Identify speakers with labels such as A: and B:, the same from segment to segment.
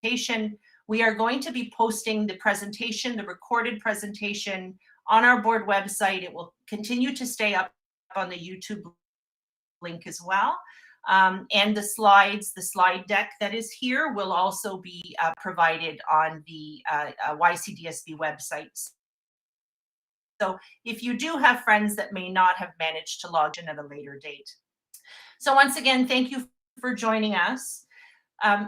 A: presentation. We are going to be posting the presentation, the recorded presentation, on our board website. It will continue to stay up on the YouTube link as well. And the slide deck that is here will also be provided on the YCDSB website. So if you do have friends that may not have managed to log in at a later date. So once again, thank you for joining us.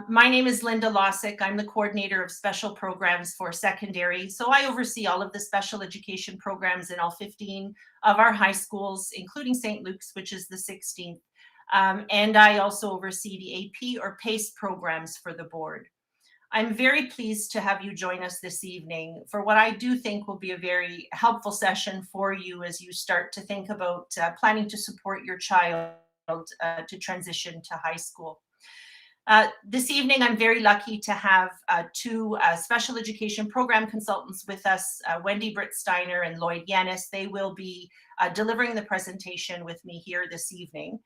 A: My name is Linda Losick. I'm the coordinator of special programs for secondary. So I oversee all of the special education programs in all 15 of our high schools, including St. Luke's, which is the 16th. And I also oversee the AP or PACE programs for the board. I'm very pleased to have you join us this evening for what I do think will be a very helpful session for you as you start to think about planning to support your child to transition to high school. This evening, I'm very lucky to have two special education program consultants with us, Wendy Britt-Steiner and Lloyd Yanis. They will be delivering the presentation with me here this evening.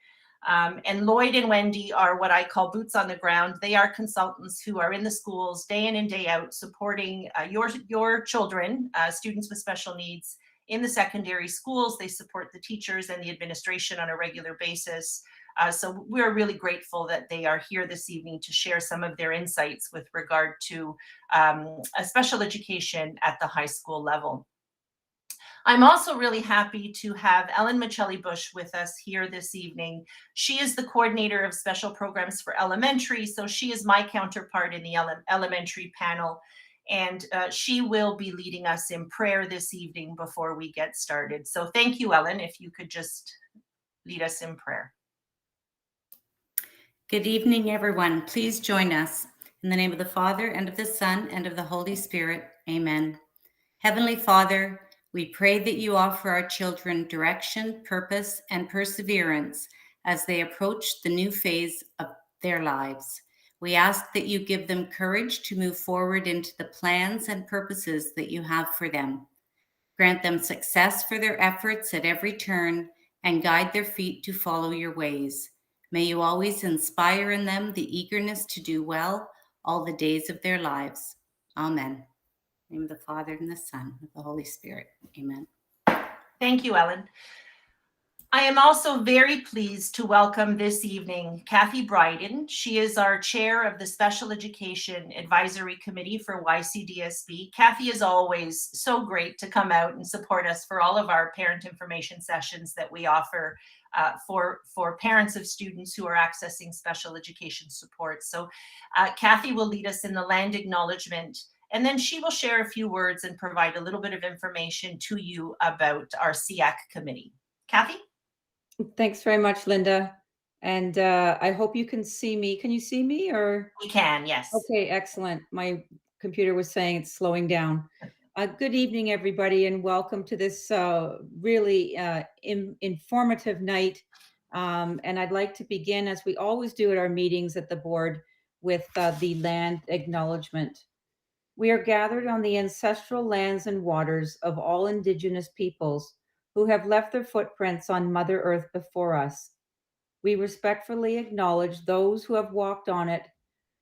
A: And Lloyd and Wendy are what I call boots on the ground. They are consultants who are in the schools day in and day out supporting your children, students with special needs in the secondary schools. They support the teachers and the administration on a regular basis. So we're really grateful that they are here this evening to share some of their insights with regard to a special education at the high school level. I'm also really happy to have Ellen Michelli-Bush with us here this evening. She is the coordinator of special programs for elementary, so she is my counterpart in the elementary panel, and she will be leading us in prayer this evening before we get started. So thank you, Ellen, if you could just lead us in prayer.
B: Good evening, everyone. Please join us. In the name of the Father, and of the Son, and of the Holy Spirit. Amen. Heavenly Father, we pray that you offer our children direction, purpose, and perseverance as they approach the new phase of their lives. We ask that you give them courage to move forward into the plans and purposes that you have for them. Grant them success for their efforts at every turn and guide their feet to follow your ways. May you always inspire in them the eagerness to do well all the days of their lives. Amen. In the name of the Father, and the Son, and the Holy Spirit. Amen.
A: Thank you, Ellen. I am also very pleased to welcome this evening Kathy Bryden. She is our chair of the Special Education Advisory Committee for YCDSB. Kathy is always so great to come out and support us for all of our parent information sessions that we offer for parents of students who are accessing special education support. So Kathy will lead us in the land acknowledgement, and then she will share a few words and provide a little bit of information to you about our SEAC committee. Kathy?
C: Thanks very much, Linda. And I hope you can see me. Can you see me or?
A: We can, yes.
C: Okay, excellent. My computer was saying it's slowing down. Good evening, everybody, and welcome to this really informative night. And I'd like to begin, as we always do at our meetings at the board, with the land acknowledgement. We are gathered on the ancestral lands and waters of all Indigenous peoples who have left their footprints on Mother Earth before us. We respectfully acknowledge those who have walked on it,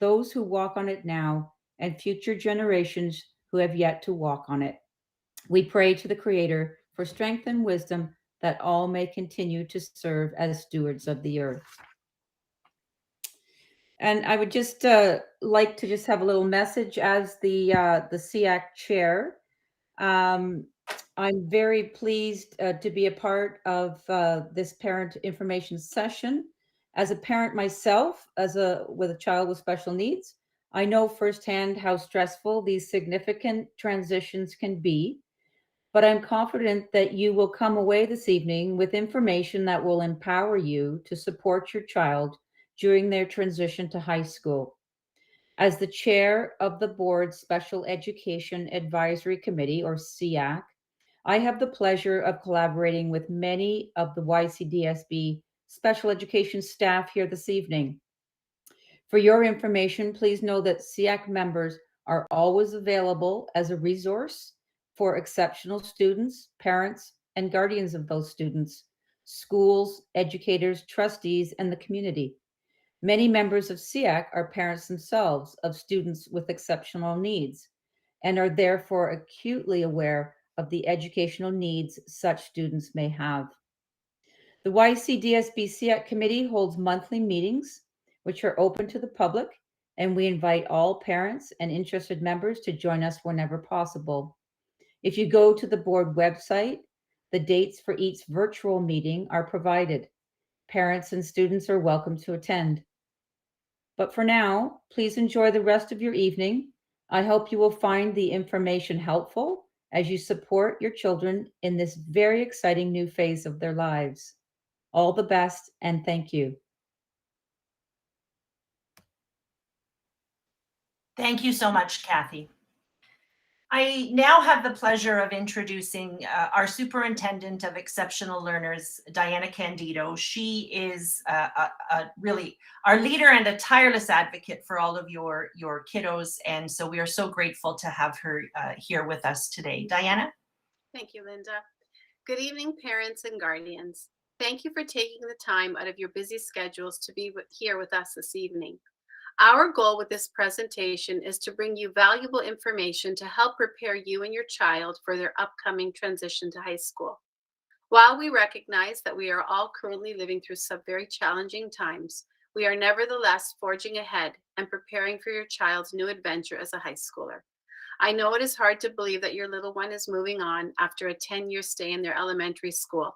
C: those who walk on it now, and future generations who have yet to walk on it. We pray to the Creator for strength and wisdom that all may continue to serve as stewards of the earth. And I would just like to just have a little message as the SEAC chair. I'm very pleased to be a part of this parent information session. As a parent myself, with a child with special needs, I know firsthand how stressful these significant transitions can be, but I'm confident that you will come away this evening with information that will empower you to support your child during their transition to high school. As the chair of the board's Special Education Advisory Committee, or SEAC, I have the pleasure of collaborating with many of the YCDSB special education staff here this evening. For your information, please know that SEAC members are always available as a resource for exceptional students, parents, and guardians of those students, schools, educators, trustees, and the community. Many members of SEAC are parents themselves of students with exceptional needs and are therefore acutely aware of the educational needs such students may have. The YCDSB SEAC committee holds monthly meetings, which are open to the public, and we invite all parents and interested members to join us whenever possible. If you go to the board website, the dates for each virtual meeting are provided. Parents and students are welcome to attend. But for now, please enjoy the rest of your evening. I hope you will find the information helpful as you support your children in this very exciting new phase of their lives. All the best, and thank you.
A: Thank you so much, Kathy. I now have the pleasure of introducing our Superintendent of Exceptional Learners, Diana Candido. She is really our leader and a tireless advocate for all of your kiddos, and so we are so grateful to have her here with us today. Diana?
D: Thank you, Linda. Good evening, parents and guardians. Thank you for taking the time out of your busy schedules to be here with us this evening. Our goal with this presentation is to bring you valuable information to help prepare you and your child for their upcoming transition to high school. While we recognize that we are all currently living through some very challenging times, we are nevertheless forging ahead and preparing for your child's new adventure as a high schooler. I know it is hard to believe that your little one is moving on after a 10-year stay in their elementary school.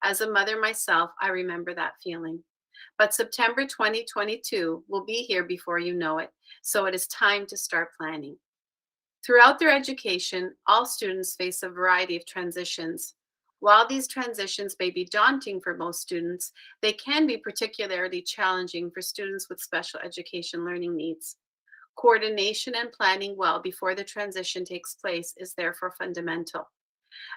D: As a mother myself, I remember that feeling. But September 2022 will be here before you know it, so it is time to start planning. Throughout their education, all students face a variety of transitions. While these transitions may be daunting for most students, they can be particularly challenging for students with special education learning needs. Coordination and planning well before the transition takes place is therefore fundamental.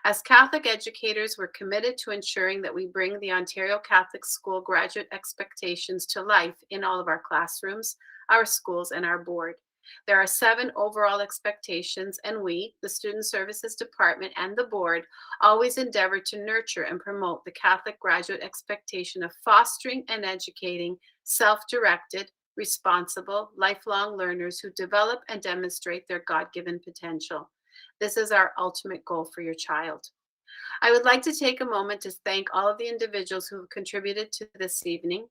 D: As Catholic educators, we're committed to ensuring that we bring the Ontario Catholic School graduate expectations to life in all of our classrooms, our schools, and our board. There are 7 overall expectations, and we, the Student Services Department and the board, always endeavor to nurture and promote the Catholic graduate expectation of fostering and educating self-directed, responsible, lifelong learners who develop and demonstrate their God-given potential. This is our ultimate goal for your child. I would like to take a moment to thank all of the individuals who have contributed to this evening.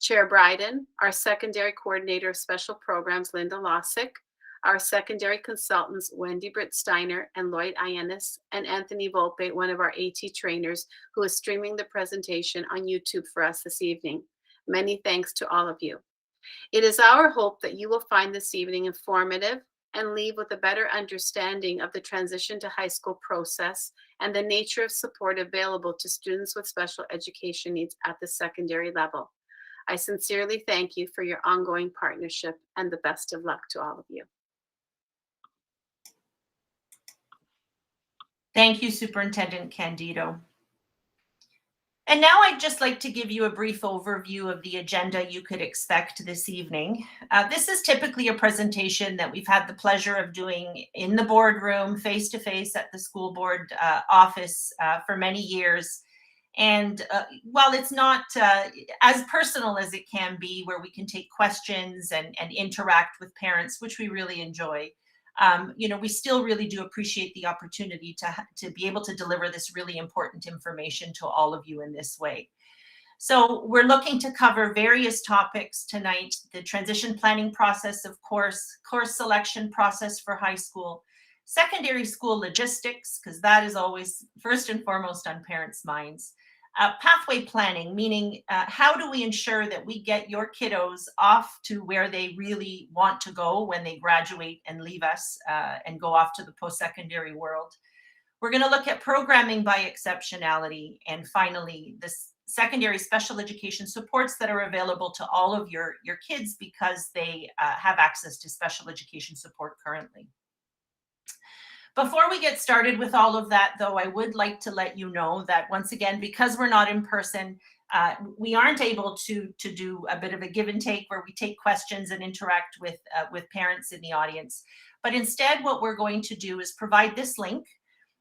D: Chair Bryden, our secondary coordinator of special programs, Linda Lossick, our secondary consultants, Wendy Britt Steiner and Lloyd Ionis, and Anthony Volpe, one of our AT trainers, who is streaming the presentation on YouTube for us this evening. Many thanks to all of you. It is our hope that you will find this evening informative and leave with a better understanding of the transition to high school process and the nature of support available to students with special education needs at the secondary level. I sincerely thank you for your ongoing partnership, and the best of luck to all of you.
A: Thank you, Superintendent Candido. And now I'd just like to give you a brief overview of the agenda you could expect this evening. This is typically a presentation that we've had the pleasure of doing in the boardroom, face-to-face at the school board office for many years. And while it's not as personal as it can be, where we can take questions and interact with parents, which we really enjoy, we still really do appreciate the opportunity to be able to deliver this really important information to all of you in this way. So we're looking to cover various topics tonight: the transition planning process, of course selection process for high school, secondary school logistics, because that is always first and foremost on parents' minds. Pathway planning, meaning how do we ensure that we get your kiddos off to where they really want to go when they graduate and leave us and go off to the post-secondary world. We're going to look at programming by exceptionality, and finally, this secondary special education supports that are available to all of your kids because they have access to special education support currently. Before we get started with all of that, though, I would like to let you know that once again, because we're not in person, we aren't able to do a bit of a give and take where we take questions and interact with parents in the audience. But instead, what we're going to do is provide this link.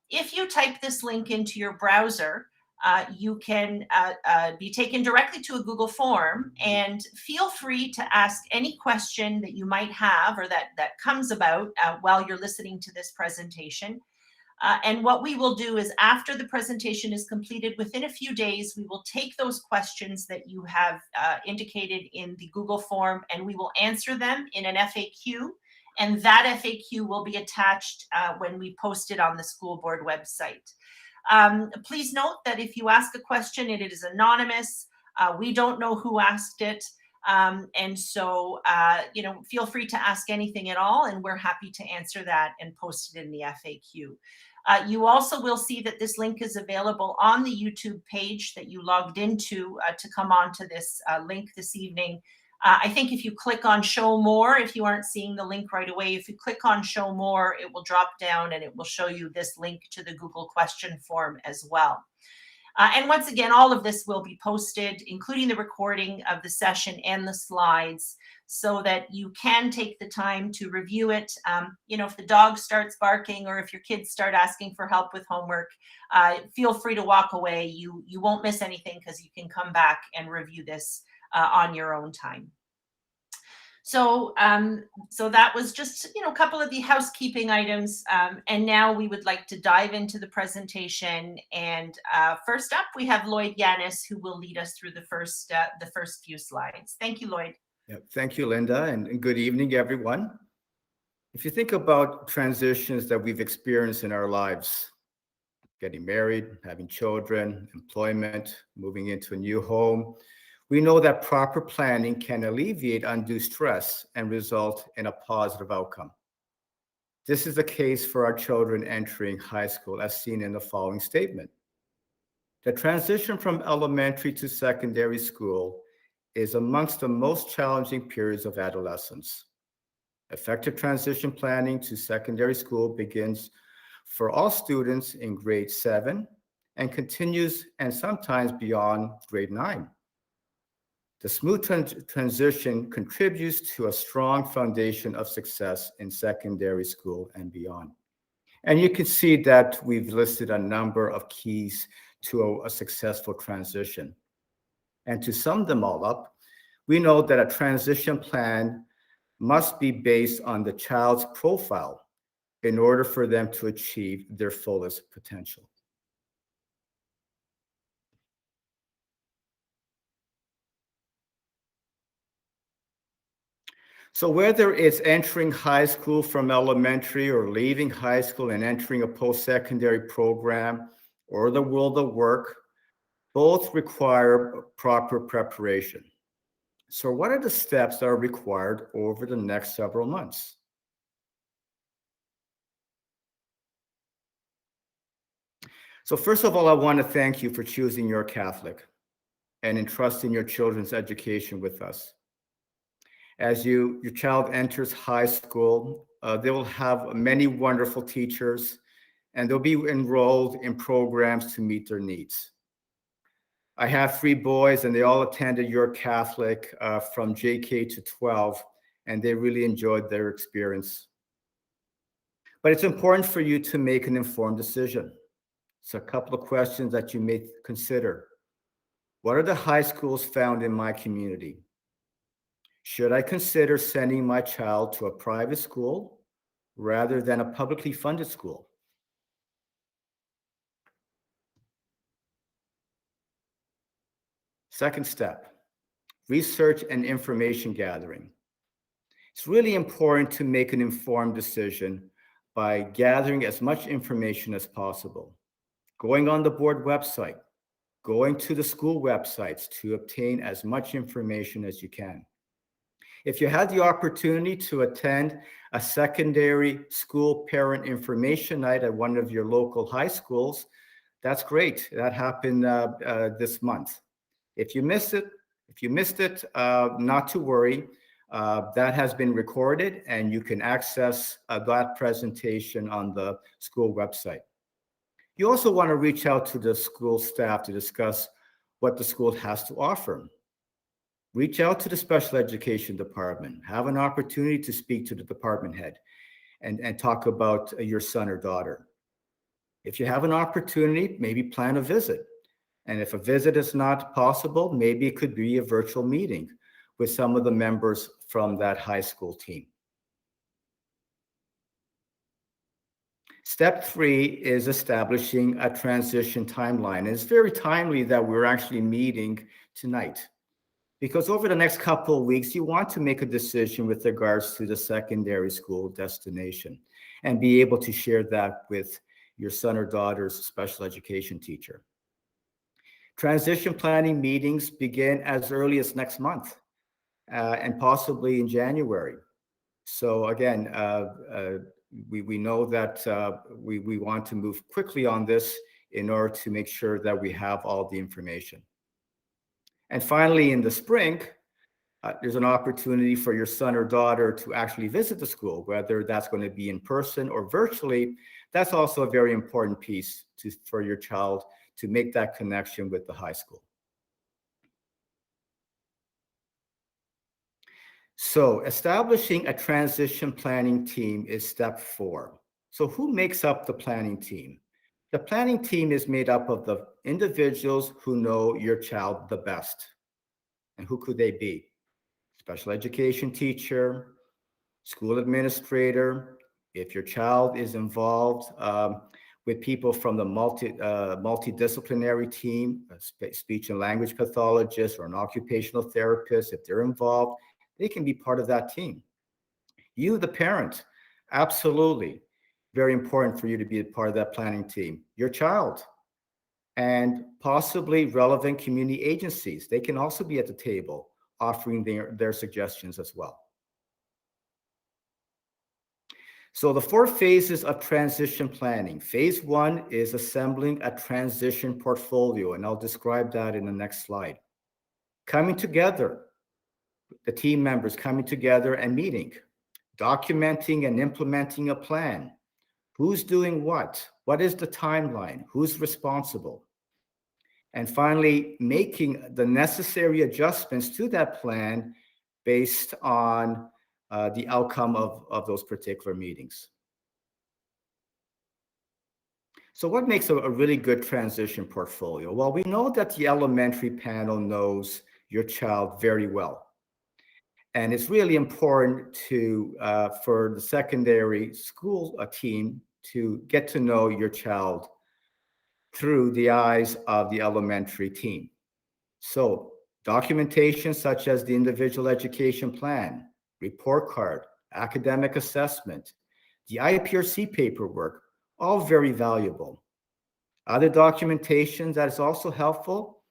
A: If you type this link into your browser, you can be taken directly to a Google form, and feel free to ask any question that you might have or that comes about while you're listening to this presentation. And what we will do is, after the presentation is completed, within a few days, we will take those questions that you have indicated in the Google form, and we will answer them in an FAQ. And that FAQ will be attached when we post it on the school board website. Please note that if you ask a question, it is anonymous. We don't know who asked it. And so, feel free to ask anything at all, and we're happy to answer that and post it in the FAQ. You also will see that this link is available on the YouTube page that you logged into to come on to this link this evening. I think if you click on show more, if you aren't seeing the link right away, if you click on show more, it will drop down and it will show you this link to the Google question form as well. And once again, all of this will be posted, including the recording of the session and the slides, so that you can take the time to review it. If the dog starts barking or if your kids start asking for help with homework, feel free to walk away. You won't miss anything, because you can come back and review this on your own time. So that was just a couple of the housekeeping items, and now we would like to dive into the presentation. And first up, we have Lloyd Yanis, who will lead us through the first few slides. Thank you, Lloyd.
E: Yeah, thank you, Linda, and good evening, everyone. If you think about transitions that we've experienced in our lives, getting married, having children, employment, moving into a new home, we know that proper planning can alleviate undue stress and result in a positive outcome. This is the case for our children entering high school, as seen in the following statement. The transition from elementary to secondary school is amongst the most challenging periods of adolescence. Effective transition planning to secondary school begins for all students in grade 7 and continues, and sometimes beyond, grade 9. The smooth transition contributes to a strong foundation of success in secondary school and beyond. And you can see that we've listed a number of keys to a successful transition. And to sum them all up, we know that a transition plan must be based on the child's profile in order for them to achieve their fullest potential. So whether it's entering high school from elementary, or leaving high school and entering a post-secondary program, or the world of work, both require proper preparation. So what are the steps that are required over the next several months? So first of all, I want to thank you for choosing Your Catholic and entrusting your children's education with us. As your child enters high school, they will have many wonderful teachers, and they'll be enrolled in programs to meet their needs. I have 3 boys, and they all attended Your Catholic from JK to 12, and they really enjoyed their experience. But it's important for you to make an informed decision. So a couple of questions that you may consider. What are the high schools found in my community? Should I consider sending my child to a private school rather than a publicly funded school? Second step, research and information gathering. It's really important to make an informed decision by gathering as much information as possible, going on the board website, going to the school websites to obtain as much information as you can. If you had the opportunity to attend a secondary school parent information night at one of your local high schools, that's great. That happened this month. If you missed it, not to worry. That has been recorded, and you can access that presentation on the school website. You also want to reach out to the school staff to discuss what the school has to offer. Reach out to the special education department. Have an opportunity to speak to the department head and talk about your son or daughter. If you have an opportunity, maybe plan a visit. And if a visit is not possible, maybe it could be a virtual meeting with some of the members from that high school team. Step 3 is establishing a transition timeline. And it's very timely that we're actually meeting tonight, because over the next couple of weeks, you want to make a decision with regards to the secondary school destination and be able to share that with your son or daughter's special education teacher. Transition planning meetings begin as early as next month and possibly in January. So again, we know that we want to move quickly on this in order to make sure that we have all the information. And finally, in the spring, there's an opportunity for your son or daughter to actually visit the school, whether that's going to be in person or virtually. That's also a very important piece for your child to make that connection with the high school. So establishing a transition planning team is step 4. So who makes up the planning team? The planning team is made up of the individuals who know your child the best. And who could they be? Special education teacher, school administrator. If your child is involved with people from the multidisciplinary team, a speech and language pathologist or an occupational therapist, if they're involved, they can be part of that team. You, the parent, absolutely very important for you to be a part of that planning team. Your child and possibly relevant community agencies, they can also be at the table offering their suggestions as well. So the 4 phases of transition planning. Phase 1 is assembling a transition portfolio, and I'll describe that in the next slide. Coming together, the team members coming together and meeting, documenting and implementing a plan. Who's doing what? What is the timeline? Who's responsible? And finally, making the necessary adjustments to that plan based on the outcome of those particular meetings. So what makes a really good transition portfolio? Well, we know that the elementary panel knows your child very well. And it's really important for the secondary school team to get to know your child through the eyes of the elementary team. So documentation such as the individual education plan, report card, academic assessment, the IPRC paperwork, all very valuable. Other documentation that is also helpful,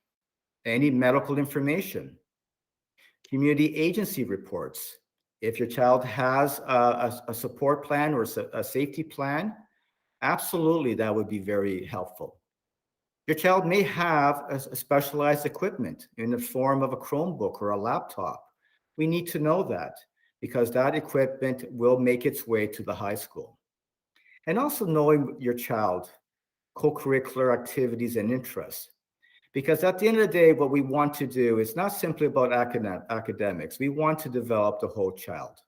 E: any medical information, community agency reports. If your child has a support plan or a safety plan, absolutely that would be very helpful. Your child may have a specialized equipment in the form of a Chromebook or a laptop. We need to know that because that equipment will make its way to the high school. And also knowing your child, co-curricular activities and interests. Because at the end of the day, what we want to do is not simply about academics. We want to develop the whole child.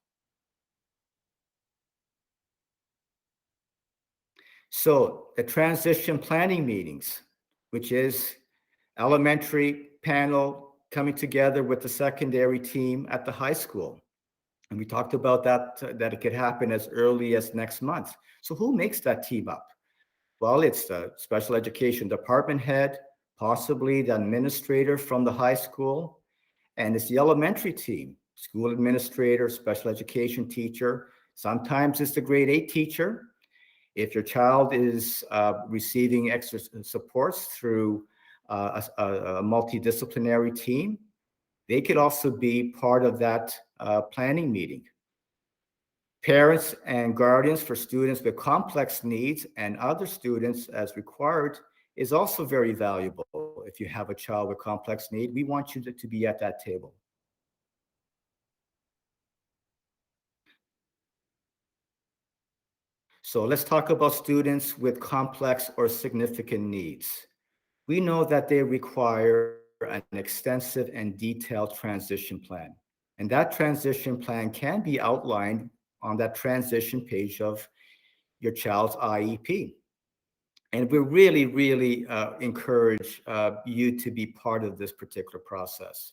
E: So the transition planning meetings, which is elementary panel coming together with the secondary team at the high school. And we talked about that it could happen as early as next month. So who makes that team up? Well, it's the special education department head, possibly the administrator from the high school, and it's the elementary team, school administrator, special education teacher. Sometimes it's the grade 8 teacher. If your child is receiving extra supports through a multidisciplinary team, they could also be part of that planning meeting. Parents and guardians for students with complex needs and other students as required is also very valuable. If you have a child with complex need, we want you to be at that table. So let's talk about students with complex or significant needs. We know that they require an extensive and detailed transition plan. And that transition plan can be outlined on that transition page of your child's IEP. And we really, really encourage you to be part of this particular process.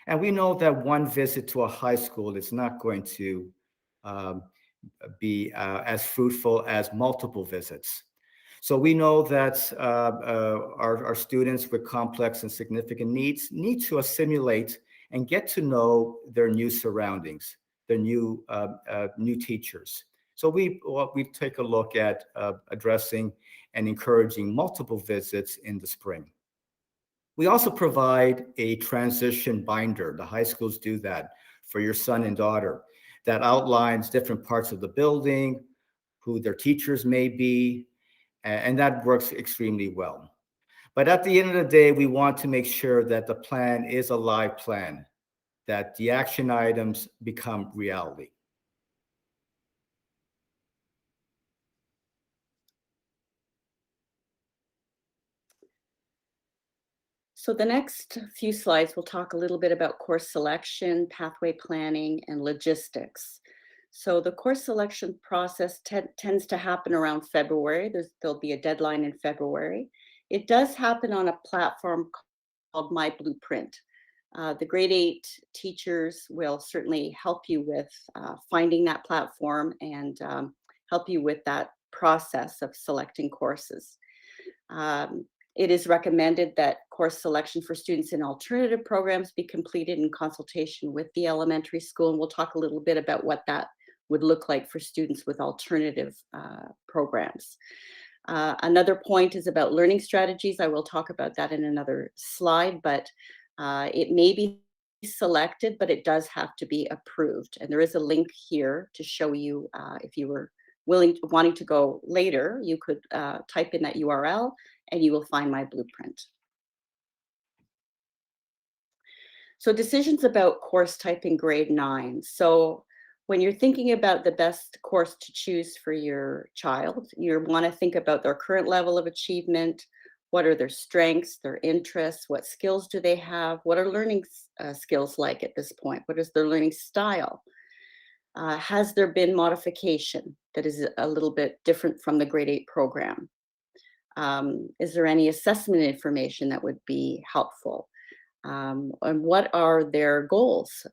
E: And we know that one visit to a high school is not going to be as fruitful as multiple visits. So we know that our students with complex and significant needs need to assimilate and get to know their new surroundings, their new teachers. So we take a look at addressing and encouraging multiple visits in the spring. We also provide a transition binder. The high schools do that for your son and daughter, that outlines different parts of the building, who their teachers may be, and that works extremely well. But at the end of the day, we want to make sure that the plan is a live plan, that the action items become reality.
F: So the next few slides, we'll talk a little bit about course selection, pathway planning, and logistics. So the course selection process tends to happen around February. There'll be a deadline in February. It does happen on a platform called My Blueprint. The grade 8 teachers will certainly help you with finding that platform and help you with that process of selecting courses. It is recommended that course selection for students in alternative programs be completed in consultation with the elementary school, and we'll talk a little bit about what that would look like for students with alternative programs. Another point is about learning strategies. I will talk about that in another slide, but it may be selected, but it does have to be approved. And there is a link here to show you if you were wanting to go later, you could type in that URL and you will find My Blueprint. So decisions about course type in grade 9. So when you're thinking about the best course to choose for your child, you want to think about their current level of achievement. What are their strengths, their interests? What skills do they have? What are learning skills like at this point? What is their learning style? Has there been modification that is a little bit different from the grade 8 program? Is there any assessment information that would be helpful? And what are their goals?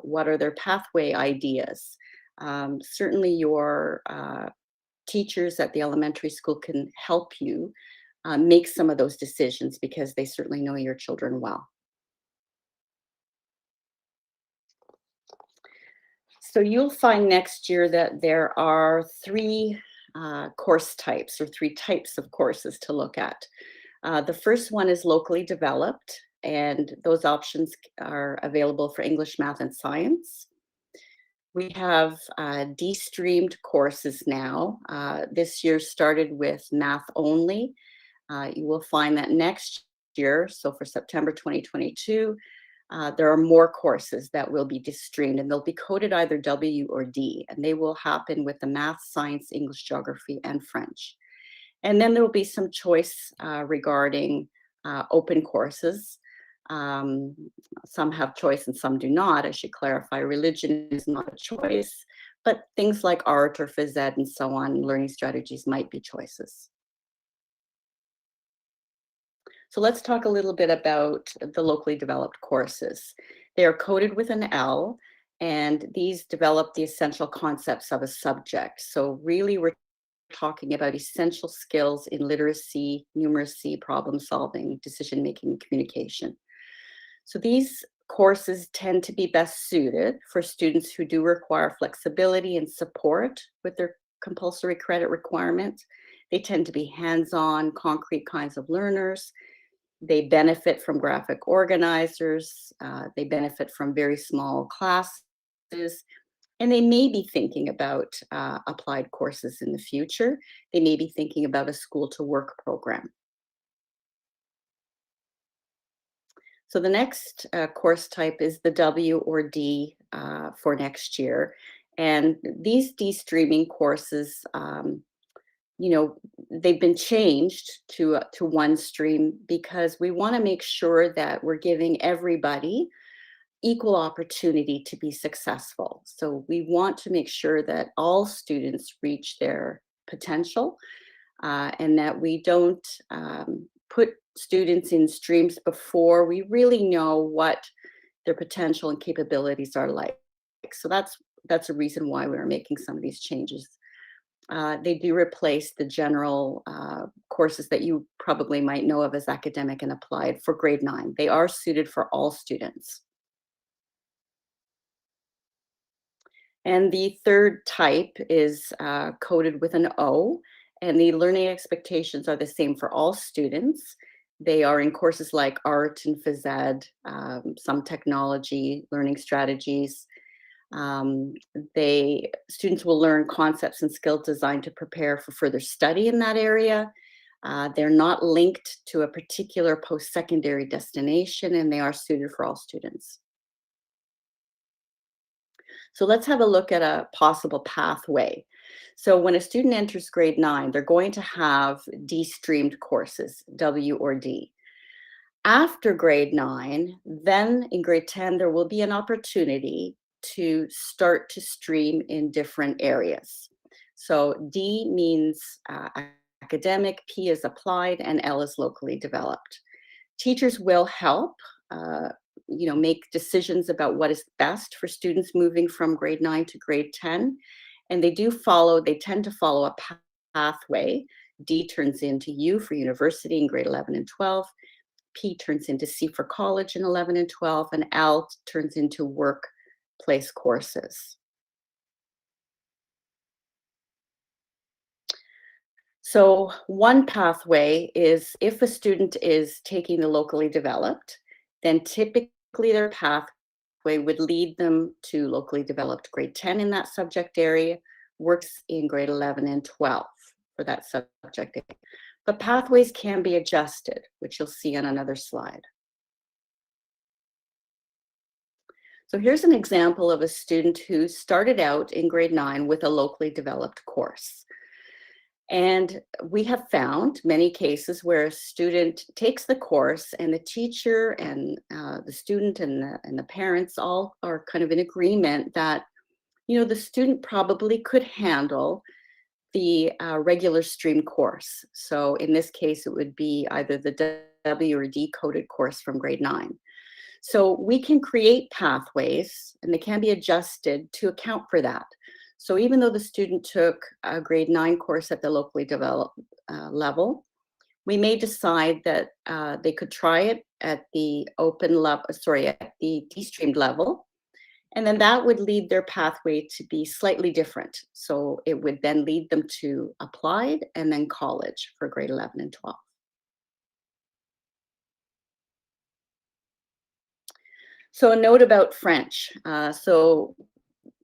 F: What are their pathway ideas? Certainly your teachers at the elementary school can help you make some of those decisions because they certainly know your children well. So you'll find next year that there are 3 course types or 3 types of courses to look at. The first one is locally developed, and those options are available for English, math, and science. We have de-streamed courses now. This year started with math only. You will find that next year, so for September 2022, there are more courses that will be de-streamed, and they'll be coded either W or D, and they will happen with the math, science, English, geography, and French. And then there will be some choice regarding open courses. Some have choice and some do not. I should clarify, religion is not a choice, but things like art or phys ed and so on, learning strategies might be choices. So let's talk a little bit about the locally developed courses. They are coded with an L, and these develop the essential concepts of a subject. So really we're talking about essential skills in literacy, numeracy, problem solving, decision making, and communication. So these courses tend to be best suited for students who do require flexibility and support with their compulsory credit requirements. They tend to be hands-on, concrete kinds of learners. They benefit from graphic organizers. They benefit from very small classes. And they may be thinking about applied courses in the future. They may be thinking about a school to work program. So the next course type is the W or D for next year. And these de-streaming courses, they've been changed to one stream because we want to make sure that we're giving everybody equal opportunity to be successful. So we want to make sure that all students reach their potential. and that we don't put students in streams before we really know what their potential and capabilities are like. So that's a reason why we're making some of these changes. They do replace the general courses that you probably might know of as academic and applied for grade 9. They are suited for all students. And the third type is coded with an O, and the learning expectations are the same for all students. They are in courses like art and phys ed, some technology, learning strategies. Students will learn concepts and skills designed to prepare for further study in that area. They're not linked to a particular post-secondary destination, and they are suited for all students. So let's have a look at a possible pathway. So when a student enters grade 9, they're going to have D-streamed courses, W or D. After grade 9, then in grade 10, there will be an opportunity to start to stream in different areas. So D means academic, P is applied, and L is locally developed. Teachers will help make decisions about what is best for students moving from grade 9 to grade 10. And they tend to follow a pathway. D turns into U for university in grade 11 and 12. P turns into C for college in 11 and 12. And L turns into workplace courses. So one pathway is if a student is taking the locally developed, then typically their pathway would lead them to locally developed grade 10 in that subject area, works in grade 11 and 12 for that subject area. But pathways can be adjusted, which you'll see on another slide. So here's an example of a student who started out in grade 9 with a locally developed course. And we have found many cases where a student takes the course and the teacher and the student and the parents all are kind of in agreement that, the student probably could handle the regular stream course. So in this case, it would be either the W or D coded course from grade 9. So we can create pathways and they can be adjusted to account for that. So even though the student took a grade 9 course at the locally developed level, we may decide that they could try it at the at the D-streamed level, and then that would lead their pathway to be slightly different. So it would then lead them to applied and then college for grade 11 and 12. So a note about French.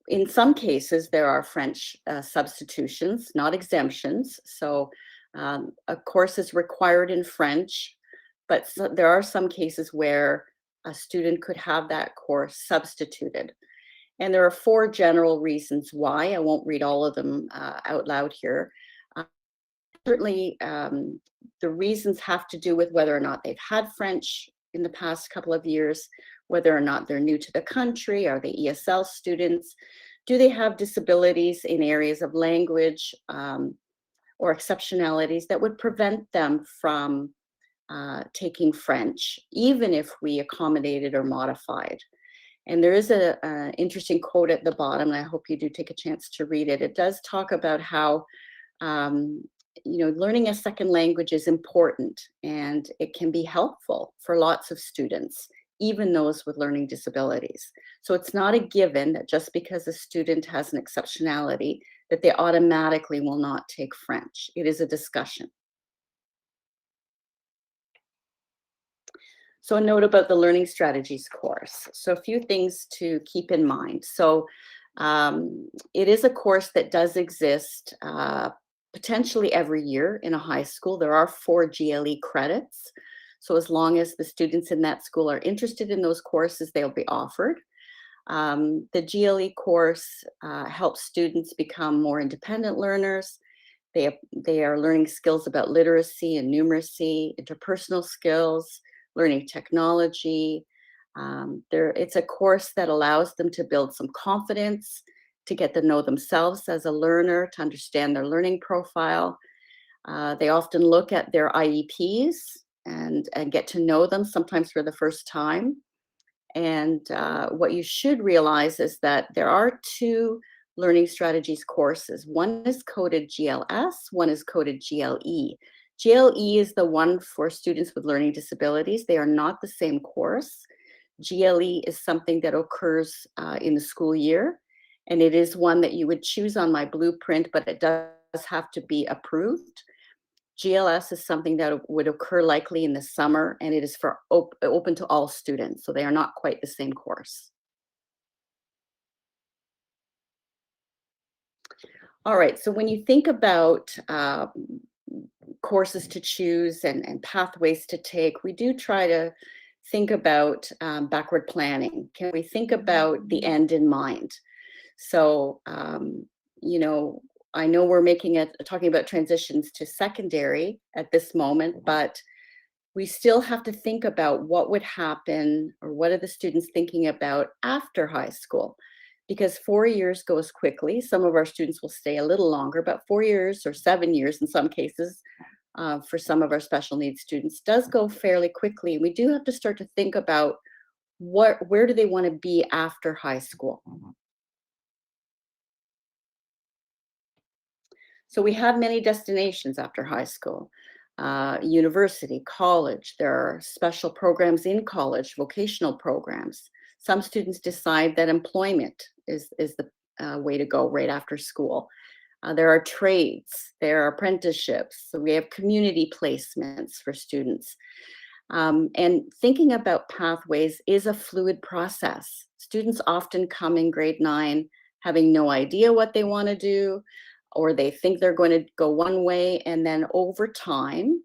F: In some cases, there are French substitutions, not exemptions. So a course is required in French, but there are some cases where a student could have that course substituted. And there are 4 general reasons why. I won't read all of them out loud here. Certainly, the reasons have to do with whether or not they've had French in the past couple of years, whether or not they're new to the country, are they ESL students, do they have disabilities in areas of language or exceptionalities that would prevent them from taking French, even if we accommodated or modified. And there is an interesting quote at the bottom, and I hope you do take a chance to read it. It does talk about how learning a second language is important and it can be helpful for lots of students, even those with learning disabilities. So it's not a given that just because a student has an exceptionality that they automatically will not take French. It is a discussion. So a note about the learning strategies course. So a few things to keep in mind. So it is a course that does exist potentially every year in a high school. There are 4 GLE credits. So as long as the students in that school are interested in those courses, they'll be offered. The GLE course helps students become more independent learners. They are learning skills about literacy and numeracy, interpersonal skills, learning technology. It's a course that allows them to build some confidence, to get to know themselves as a learner, to understand their learning profile. They often look at their IEPs and get to know them, sometimes for the first time. And what you should realize is that there are two learning strategies courses. One is coded GLS, one is coded GLE. GLE is the one for students with learning disabilities. They are not the same course. GLE is something that occurs in the school year, and it is one that you would choose on my blueprint, but it does have to be approved. GLS is something that would occur likely in the summer, and it is for open to all students, so they are not quite the same course. All right, so when you think about courses to choose and pathways to take, we do try to think about backward planning. Can we think about the end in mind? So, you know, I know we're talking about transitions to secondary at this moment, but we still have to think about what would happen, or what are the students thinking about after high school? Because 4 years goes quickly. Some of our students will stay a little longer, but 4 years or 7 years in some cases, for some of our special needs students, does go fairly quickly. We do have to start to think about where do they want to be after high school. So we have many destinations after high school. University, college, there are special programs in college, vocational programs. Some students decide that employment is the way to go right after school. There are trades, there are apprenticeships, so we have community placements for students. And thinking about pathways is a fluid process. Students often come in grade 9 having no idea what they want to do, or they think they're going to go one way, and then over time,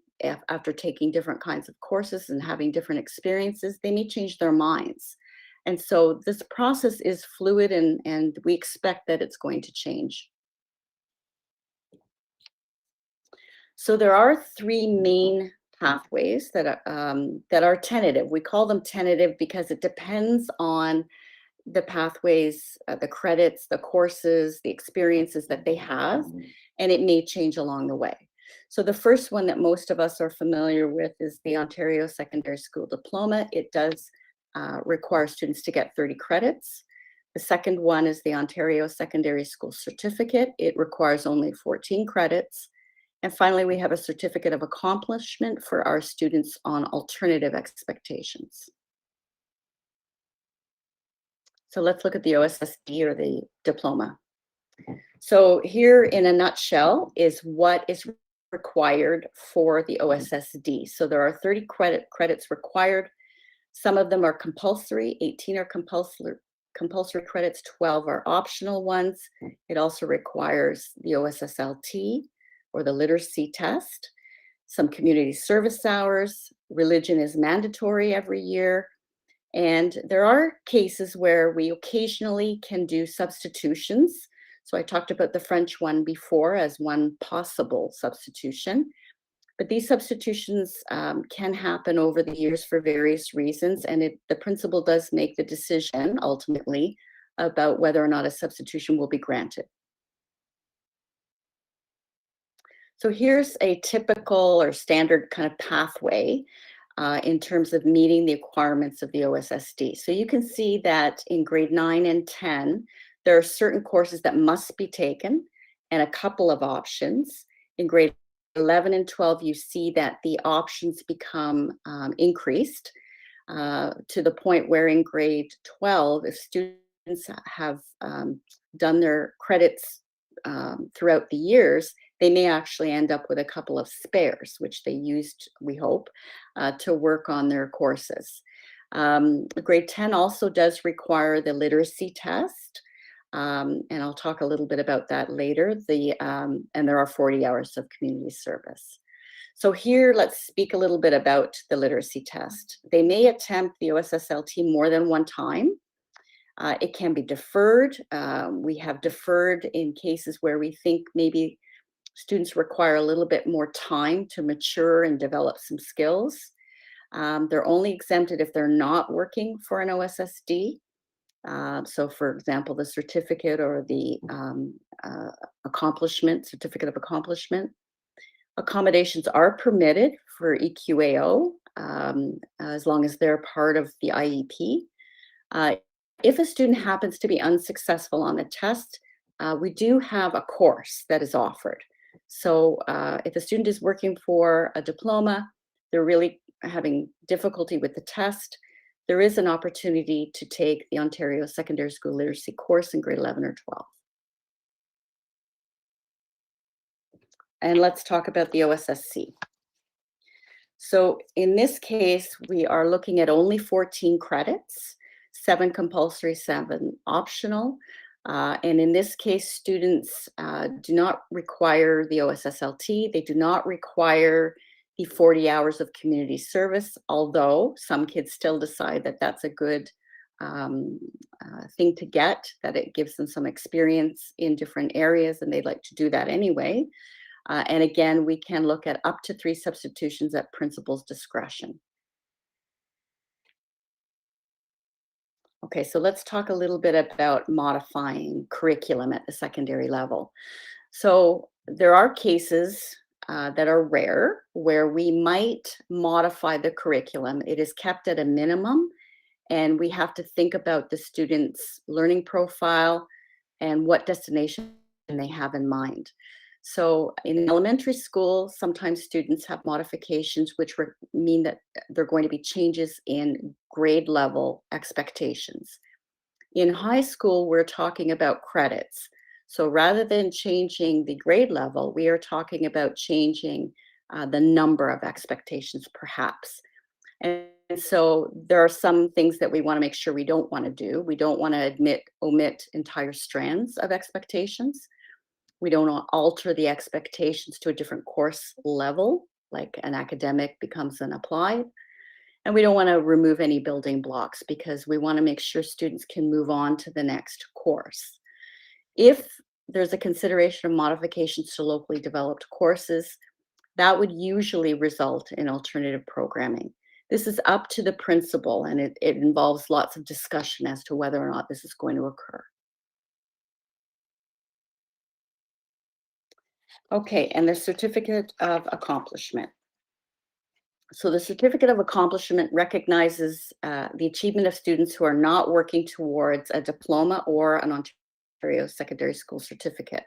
F: after taking different kinds of courses and having different experiences, they may change their minds. And so this process is fluid, and we expect that it's going to change. So there are 3 main pathways that are tentative. We call them tentative because it depends on the pathways, the credits, the courses, the experiences that they have, and it may change along the way. So the first one that most of us are familiar with is the Ontario Secondary School Diploma. It does require students to get 30 credits. The second one is the Ontario Secondary School Certificate. It requires only 14 credits. And finally, we have a Certificate of Accomplishment for our students on alternative expectations. So let's look at the OSSD, or the diploma. So here in a nutshell is what is required for the OSSD. So there are 30 credits required. Some of them are compulsory, 18 are compulsory credits, 12 are optional ones. It also requires the OSSLT, or the literacy test, some community service hours. Religion is mandatory every year. And there are cases where we occasionally can do substitutions. So I talked about the French one before as one possible substitution. But these substitutions can happen over the years for various reasons. And the principal does make the decision ultimately about whether or not a substitution will be granted. So here's a typical or standard kind of pathway in terms of meeting the requirements of the OSSD. So you can see that in grade 9 and 10, there are certain courses that must be taken and a couple of options. In grade 11 and 12, you see that the options become increased to the point where in grade 12, if students have done their credits throughout the years, they may actually end up with a couple of spares, which they used, we hope, to work on their courses. Grade 10 also does require the literacy test, and I'll talk a little bit about that later. And there are 40 hours of community service. So here, let's speak a little bit about the literacy test. They may attempt the OSSLT more than one time. It can be deferred. We have deferred in cases where we think maybe students require a little bit more time to mature and develop some skills. They're only exempted if they're not working for an OSSD. So for example, the certificate or the certificate of accomplishment. Accommodations are permitted for EQAO as long as they're part of the IEP. If a student happens to be unsuccessful on the test, we do have a course that is offered. So if a student is working for a diploma, they're really having difficulty with the test, there is an opportunity to take the Ontario Secondary School Literacy course in grade 11 or 12. And let's talk about the OSSC. So in this case, we are looking at only 14 credits, 7 compulsory, 7 optional. And in this case, students do not require the OSSLT. They do not require the 40 hours of community service, although some kids still decide that that's a good thing to get, that it gives them some experience in different areas and they'd like to do that anyway. And again, we can look at up to 3 substitutions at principal's discretion. Okay, so let's talk a little bit about modifying curriculum at the secondary level. So there are cases that are rare where we might modify the curriculum. It is kept at a minimum, and we have to think about the student's learning profile and what destination they have in mind. So in elementary school, sometimes students have modifications which mean that there are going to be changes in grade level expectations. In high school, we're talking about credits. So rather than changing the grade level, we are talking about changing the number of expectations perhaps. And so there are some things that we want to make sure we don't want to do. We don't want to omit entire strands of expectations. We don't alter the expectations to a different course level, like an academic becomes an applied. And we don't want to remove any building blocks because we want to make sure students can move on to the next course. If there's a consideration of modifications to locally developed courses, that would usually result in alternative programming. This is up to the principal, and it involves lots of discussion as to whether or not this is going to occur. Okay, and the certificate of accomplishment. So the certificate of accomplishment recognizes the achievement of students who are not working towards a diploma or an Ontario Secondary School certificate.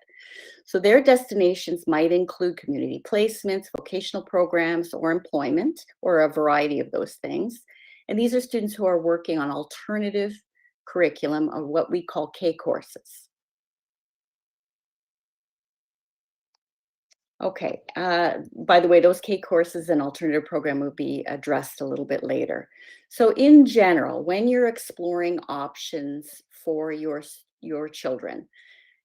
F: So their destinations might include community placements, vocational programs, or employment, or a variety of those things. And these are students who are working on alternative curriculum, or what we call K courses. Okay, by the way, those K courses and alternative program will be addressed a little bit later. So in general, when you're exploring options for your children,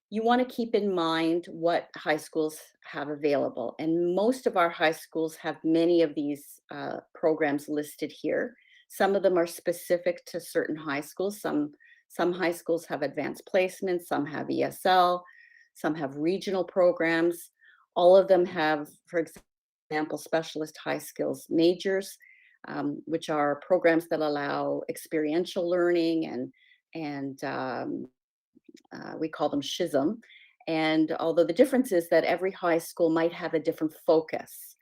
F: you want to keep in mind what high schools have available. And most of our high schools have many of these programs listed here. Some of them are specific to certain high schools. Some high schools have advanced placements, some have ESL, some have regional programs. All of them have, for example, specialist high skills majors, which are programs that allow experiential learning, and we call them SHISM. And although the difference is that every high school might have a different focus.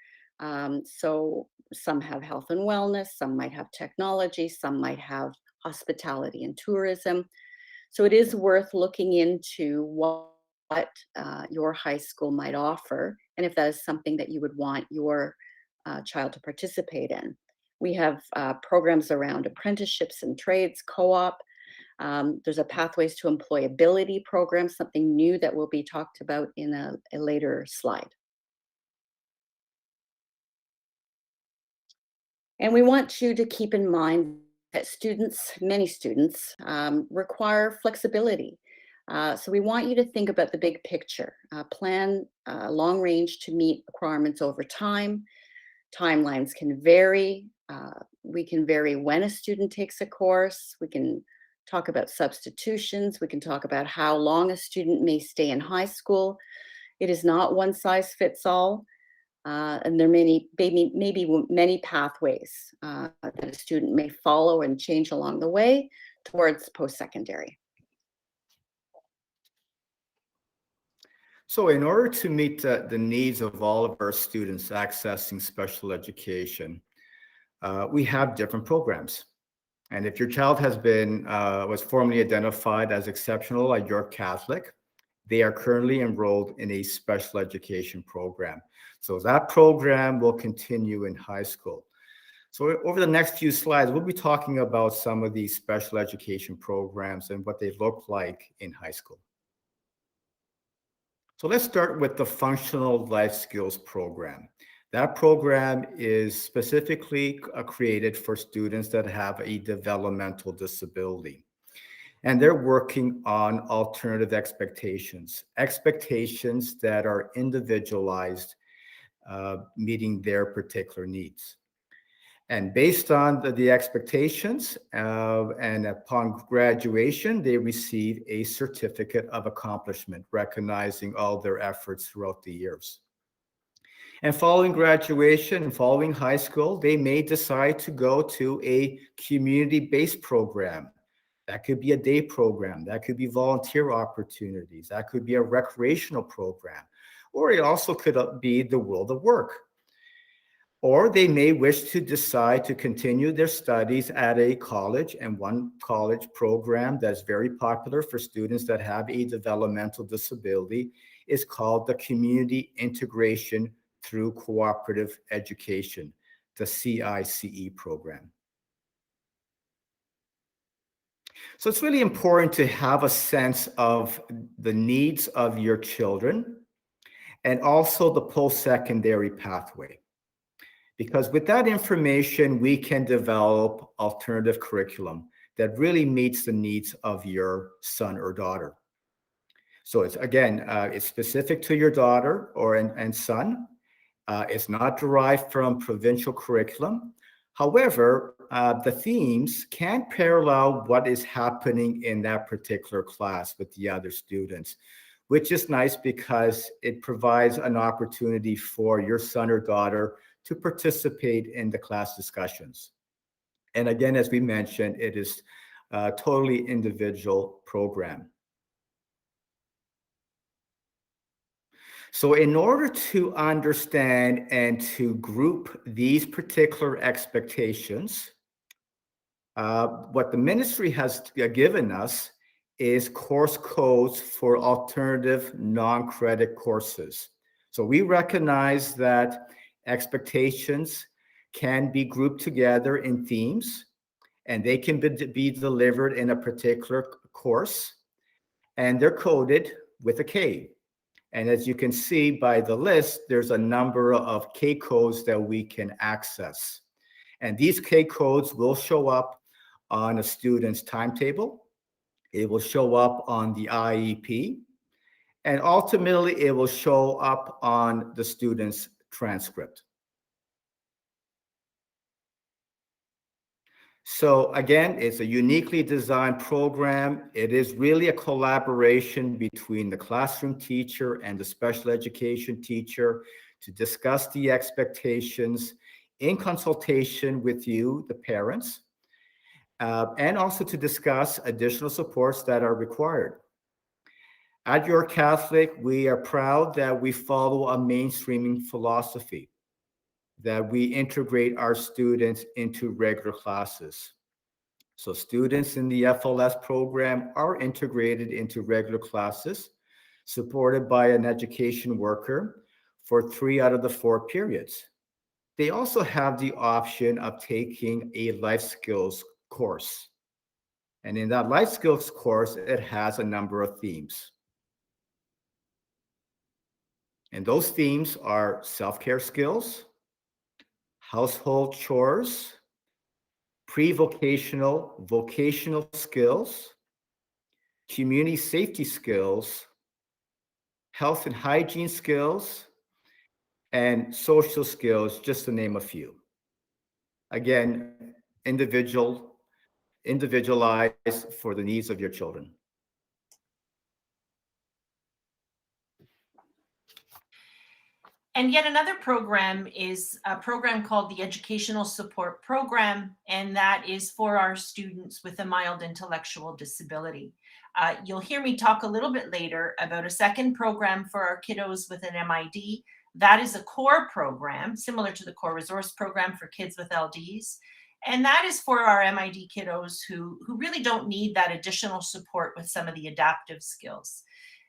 F: So some have health and wellness, some might have technology, some might have hospitality and tourism. So it is worth looking into what your high school might offer, and if that is something that you would want your child to participate in. We have programs around apprenticeships and trades, co-op. There's a Pathways to Employability program, something new that will be talked about in a later slide. And we want you to keep in mind that many students, require flexibility. So we want you to think about the big picture, plan long range to meet requirements over time. Timelines can vary. We can vary when a student takes a course. We can talk about substitutions. We can talk about how long a student may stay in high school. It is not one size fits all. And there may be many pathways that a student may follow and change along the way towards post-secondary.
E: So in order to meet the needs of all of our students accessing special education, we have different programs. And if your child was formally identified as exceptional at York Catholic, they are currently enrolled in a special education program. So that program will continue in high school. So over the next few slides, we'll be talking about some of these special education programs and what they look like in high school. So let's start with the Functional Life Skills Program. That program is specifically created for students that have a developmental disability. And they're working on alternative expectations that are individualized, meeting their particular needs. And based on the expectations and upon graduation, they receive a certificate of accomplishment, recognizing all their efforts throughout the years. And following graduation and following high school, they may decide to go to a community-based program. That could be a day program. That could be volunteer opportunities. That could be a recreational program. Or it also could be the world of work. Or they may wish to decide to continue their studies at a college, and one college program that's very popular for students that have a developmental disability is called the Community Integration Through Cooperative Education, the CICE program. So it's really important to have a sense of the needs of your children and also the post-secondary pathway. Because with that information, we can develop alternative curriculum that really meets the needs of your son or daughter. So it's, again, it's specific to your daughter and son. It's not derived from provincial curriculum. However, the themes can parallel what is happening in that particular class with the other students, which is nice because it provides an opportunity for your son or daughter to participate in the class discussions. And again, as we mentioned, it is a totally individual program. So in order to understand and to group these particular expectations, what the ministry has given us is course codes for alternative non-credit courses. So we recognize that expectations can be grouped together in themes, and they can be delivered in a particular course, and they're coded with a K. And as you can see by the list, there's a number of K codes that we can access. And these K codes will show up on a student's timetable. It will show up on the IEP. And ultimately, it will show up on the student's transcript. So again, it's a uniquely designed program. It is really a collaboration between the classroom teacher and the special education teacher to discuss the expectations in consultation with you, the parents, and also to discuss additional supports that are required. At York Catholic, we are proud that we follow a mainstreaming philosophy, that we integrate our students into regular classes. So students in the FLS program are integrated into regular classes, supported by an education worker for 3 out of the 4 periods. They also have the option of taking a life skills course. And in that life skills course, it has a number of themes. And those themes are self-care skills, household chores, pre-vocational, vocational skills, community safety skills, health and hygiene skills, and social skills, just to name a few. Again, individualized for the needs of your children.
A: And yet another program is a program called the Educational Support Program, and that is for our students with a mild intellectual disability. You'll hear me talk a little bit later about a second program for our kiddos with an MID. That is a core program, similar to the core resource program for kids with LDs. And that is for our MID kiddos who really don't need that additional support with some of the adaptive skills.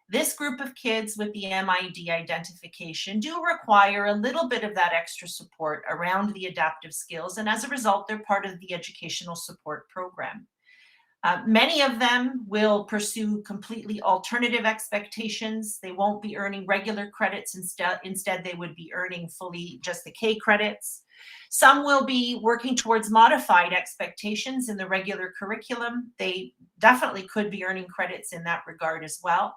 A: This group of kids with the MID identification do require a little bit of that extra support around the adaptive skills. And as a result, they're part of the educational support program. Many of them will pursue completely alternative expectations. They won't be earning regular credits. Instead, they would be earning fully just the K credits. Some will be working towards modified expectations in the regular curriculum. They definitely could be earning credits in that regard as well.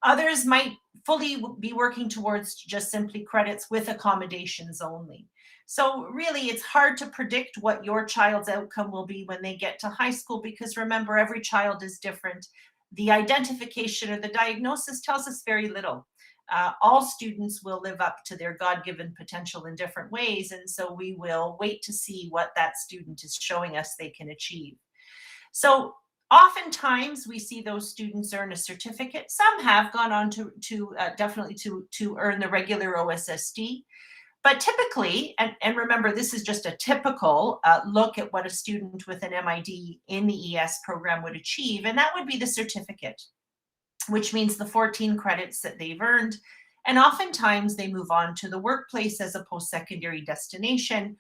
A: Others might fully be working towards just simply credits with accommodations only. So really, it's hard to predict what your child's outcome will be when they get to high school, because remember, every child is different. The identification or the diagnosis tells us very little. All students will live up to their God-given potential in different ways, and so we will wait to see what that student is showing us they can achieve. So oftentimes we see those students earn a certificate. Some have gone on to definitely to earn the regular OSSD. But typically, and remember, this is just a typical look at what a student with an MID in the ES program would achieve, and that would be the certificate, which means the 14 credits that they've earned. And oftentimes they move on to the workplace as a post-secondary destination,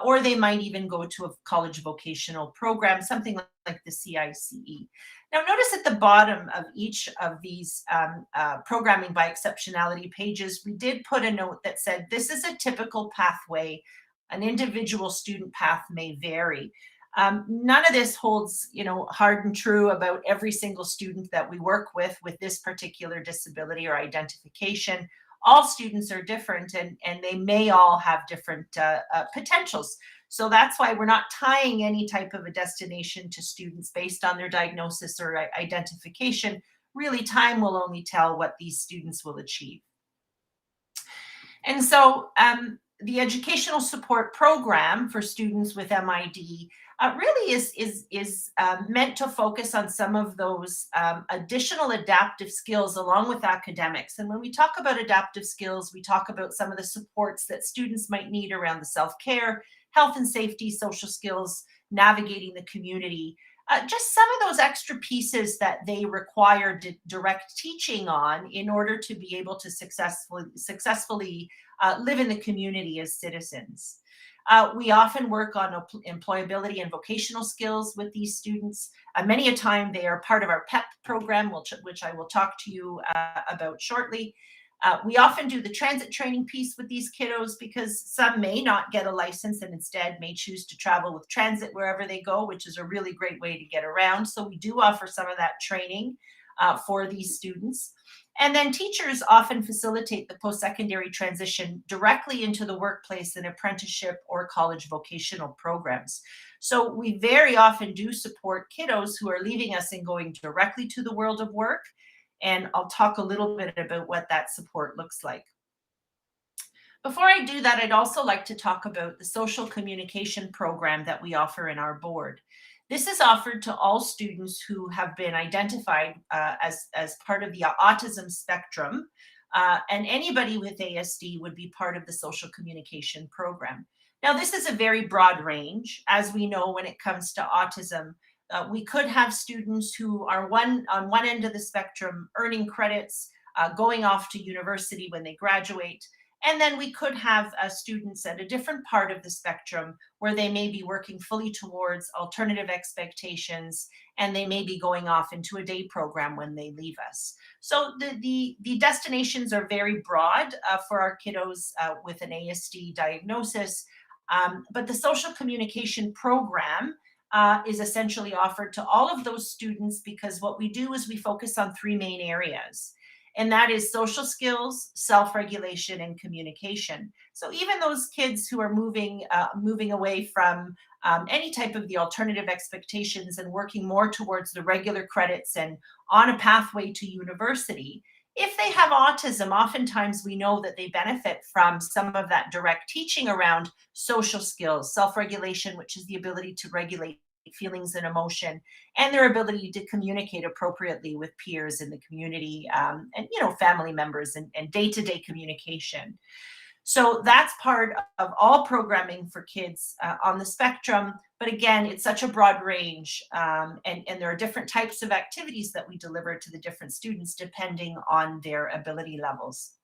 A: or they might even go to a college vocational program, something like the CICE. Now, notice at the bottom of each of these programming by exceptionality pages, we did put a note that said, this is a typical pathway. An individual student path may vary. None of this holds, hard and true about every single student that we work with this particular disability or identification. All students are different, and they may all have different potentials. So that's why we're not tying any type of a destination to students based on their diagnosis or identification. Really, time will only tell what these students will achieve. And so the educational support program for students with MID really is meant to focus on some of those additional adaptive skills along with academics. And when we talk about adaptive skills, we talk about some of the supports that students might need around the self-care, health and safety, social skills, navigating the community, just some of those extra pieces that they require direct teaching on in order to be able to successfully live in the community as citizens. We often work on employability and vocational skills with these students. Many a time they are part of our PEP program, which I will talk to you about shortly. We often do the transit training piece with these kiddos because some may not get a license and instead may choose to travel with transit wherever they go, which is a really great way to get around. So we do offer some of that training for these students. And then teachers often facilitate the post-secondary transition directly into the workplace and apprenticeship or college vocational programs. So we very often do support kiddos who are leaving us and going directly to the world of work. And I'll talk a little bit about what that support looks like. Before I do that, I'd also like to talk about the social communication program that we offer in our board. This is offered to all students who have been identified as part of the autism spectrum, and anybody with ASD would be part of the social communication program. Now, this is a very broad range. As we know, when it comes to autism, we could have students who are on one end of the spectrum earning credits, going off to university when they graduate. And then we could have students at a different part of the spectrum where they may be working fully towards alternative expectations, and they may be going off into a day program when they leave us. So the destinations are very broad for our kiddos with an ASD diagnosis, but the social communication program is essentially offered to all of those students because what we do is we focus on three main areas. And that is social skills, self-regulation, and communication. So even those kids who are moving away from any type of the alternative expectations and working more towards the regular credits and on a pathway to university, if they have autism, oftentimes we know that they benefit from some of that direct teaching around social skills, self-regulation, which is the ability to regulate feelings and emotion, and their ability to communicate appropriately with peers in the community, and family members, and day-to-day communication. So that's part of all programming for kids on the spectrum. But again, it's such a broad range, and there are different types of activities that we deliver to the different students depending on their ability levels.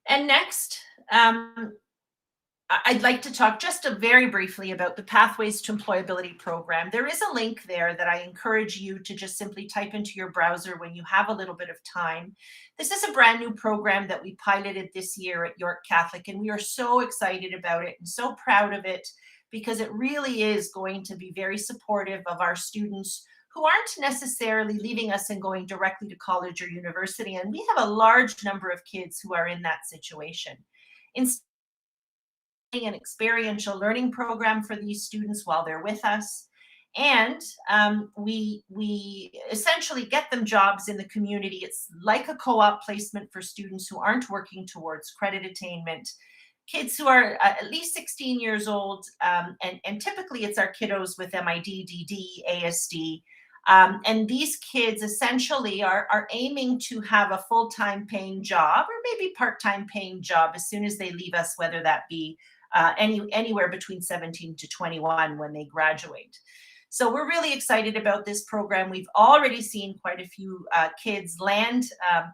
A: And next, I'd like to talk just very briefly about the Pathways to Employability program. There is a link there that I encourage you to just simply type into your browser when you have a little bit of time. This is a brand new program that we piloted this year at York Catholic, and we are so excited about it and so proud of it, because it really is going to be very supportive of our students who aren't necessarily leaving us and going directly to college or university. And we have a large number of kids who are in that situation. Instead, an experiential learning program for these students while they're with us. And we essentially get them jobs in the community. It's like a co-op placement for students who aren't working towards credit attainment, kids who are at least 16 years old, and typically it's our kiddos with MID, DD, ASD. And these kids essentially are aiming to have a full-time paying job, or maybe part-time paying job, as soon as they leave us, whether that be anywhere between 17 to 21 when they graduate. So we're really excited about this program. We've already seen quite a few kids land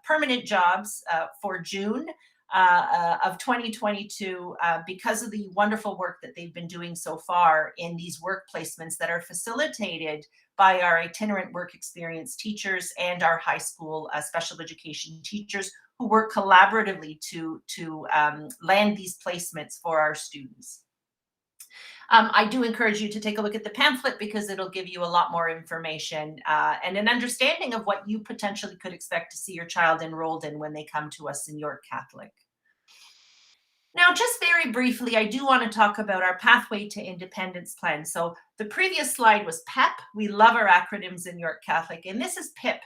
A: permanent jobs for June of 2022 because of the wonderful work that they've been doing so far in these work placements that are facilitated by our itinerant work experience teachers and our high school special education teachers, who work collaboratively to land these placements for our students. I do encourage you to take a look at the pamphlet, because it'll give you a lot more information and an understanding of what you potentially could expect to see your child enrolled in when they come to us in York Catholic. Now, just very briefly, I do want to talk about our Pathway to Independence plan. So the previous slide was PEP. We love our acronyms in York Catholic, and this is PIP.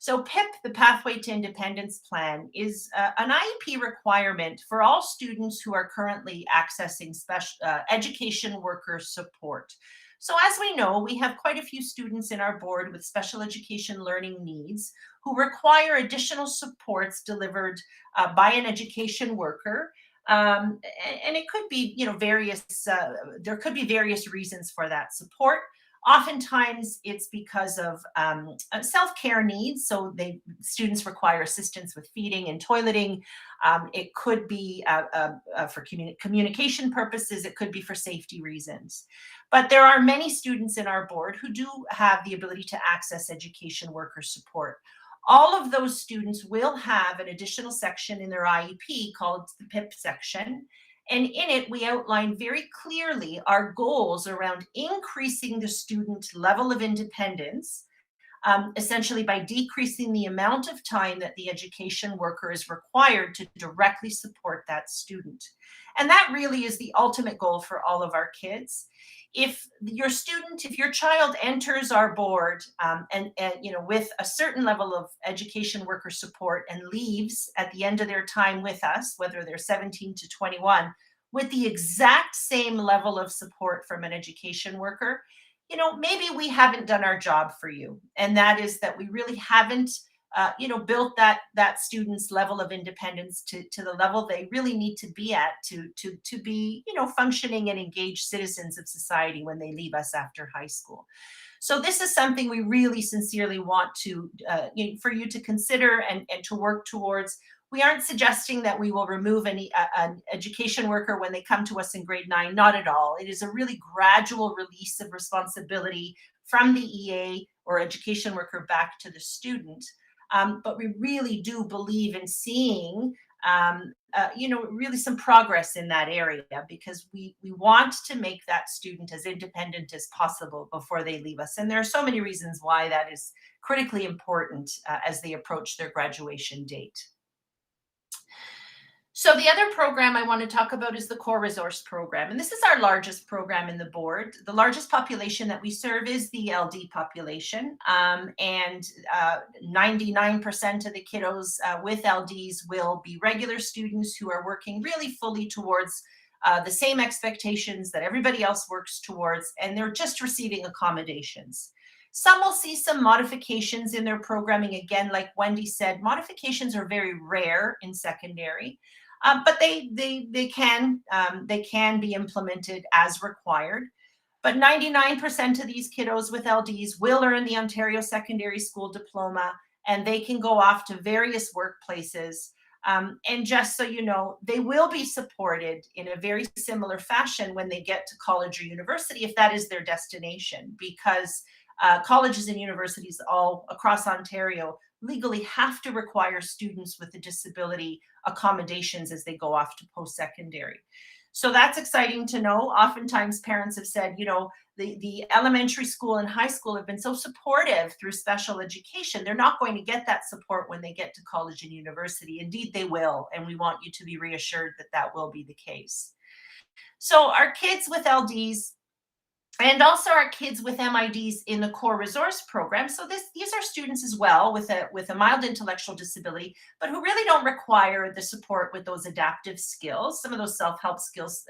A: So PIP, the Pathway to Independence plan, is an IEP requirement for all students who are currently accessing special education worker support. So as we know, we have quite a few students in our board with special education learning needs who require additional supports delivered by an education worker. And it could be, various, there could be various reasons for that support. Oftentimes it's because of self-care needs. So students require assistance with feeding and toileting. It could be for communication purposes. It could be for safety reasons. But there are many students in our board who do have the ability to access education worker support. All of those students will have an additional section in their IEP called the PIP section. And in it, we outline very clearly our goals around increasing the student level of independence, essentially by decreasing the amount of time that the education worker is required to directly support that student. And that really is the ultimate goal for all of our kids. If your child enters our board and with a certain level of education worker support and leaves at the end of their time with us, whether they're 17 to 21, with the exact same level of support from an education worker, maybe we haven't done our job for you. And that is that we really haven't built that student's level of independence to the level they really need to be at to be, functioning and engaged citizens of society when they leave us after high school. So this is something we really sincerely want to, for you to consider and to work towards. We aren't suggesting that we will remove an education worker when they come to us in grade 9, not at all. It is a really gradual release of responsibility from the EA or education worker back to the student. But we really do believe in seeing, really some progress in that area, because we want to make that student as independent as possible before they leave us. And there are so many reasons why that is critically important as they approach their graduation date. So the other program I want to talk about is the Core Resource Program. And this is our largest program in the board. The largest population that we serve is the LD population. And 99% of the kiddos with LDs will be regular students who are working really fully towards the same expectations that everybody else works towards, and they're just receiving accommodations. Some will see some modifications in their programming. Again, like Wendy said, modifications are very rare in secondary, but they can be implemented as required. But 99% of these kiddos with LDs will earn the Ontario Secondary School Diploma, and they can go off to various workplaces. And just so you know, they will be supported in a very similar fashion when they get to college or university, if that is their destination, because colleges and universities all across Ontario legally have to require students with a disability accommodations as they go off to post-secondary. So that's exciting to know. Oftentimes parents have said, you know, the elementary school and high school have been so supportive through special education. They're not going to get that support when they get to college and university. Indeed, they will. And we want you to be reassured that that will be the case. So our kids with LDs and also our kids with MIDs in the core resource program. So these are students as well with a mild intellectual disability, but who really don't require the support with those adaptive skills, some of those self-help skills,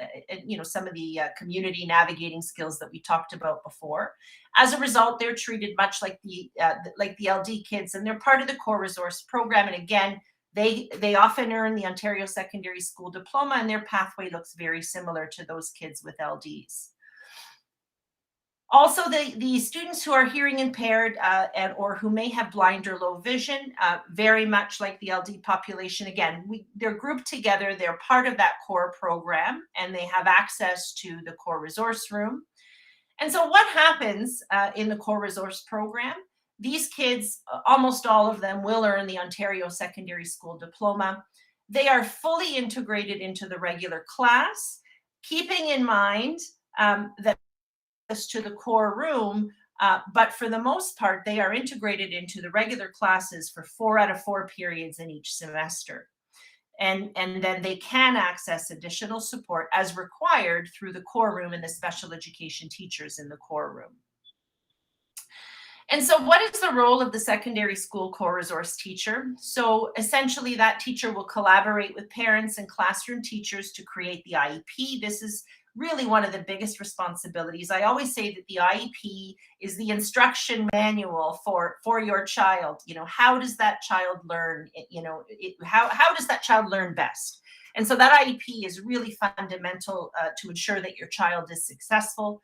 A: you know, some of the community navigating skills that we talked about before. As a result, they're treated much like the LD kids, and they're part of the core resource program. And again, they often earn the Ontario Secondary School Diploma, and their pathway looks very similar to those kids with LDs. Also, the students who are hearing impaired or who may have blind or low vision, very much like the LD population, again, they're grouped together, they're part of that core program, and they have access to the core resource room. And so what happens in the core resource program? These kids, almost all of them, will earn the Ontario Secondary School Diploma. They are fully integrated into the regular class, keeping in mind that to the core room, but for the most part, they are integrated into the regular classes for 4 out of 4 periods in each semester. And then they can access additional support as required through the core room and the special education teachers in the core room. And so what is the role of the secondary school core resource teacher? So essentially that teacher will collaborate with parents and classroom teachers to create the IEP. This is really one of the biggest responsibilities. I always say that the IEP is the instruction manual for your child. You know, how does that child learn? You know, how does that child learn best? And so that IEP is really fundamental to ensure that your child is successful.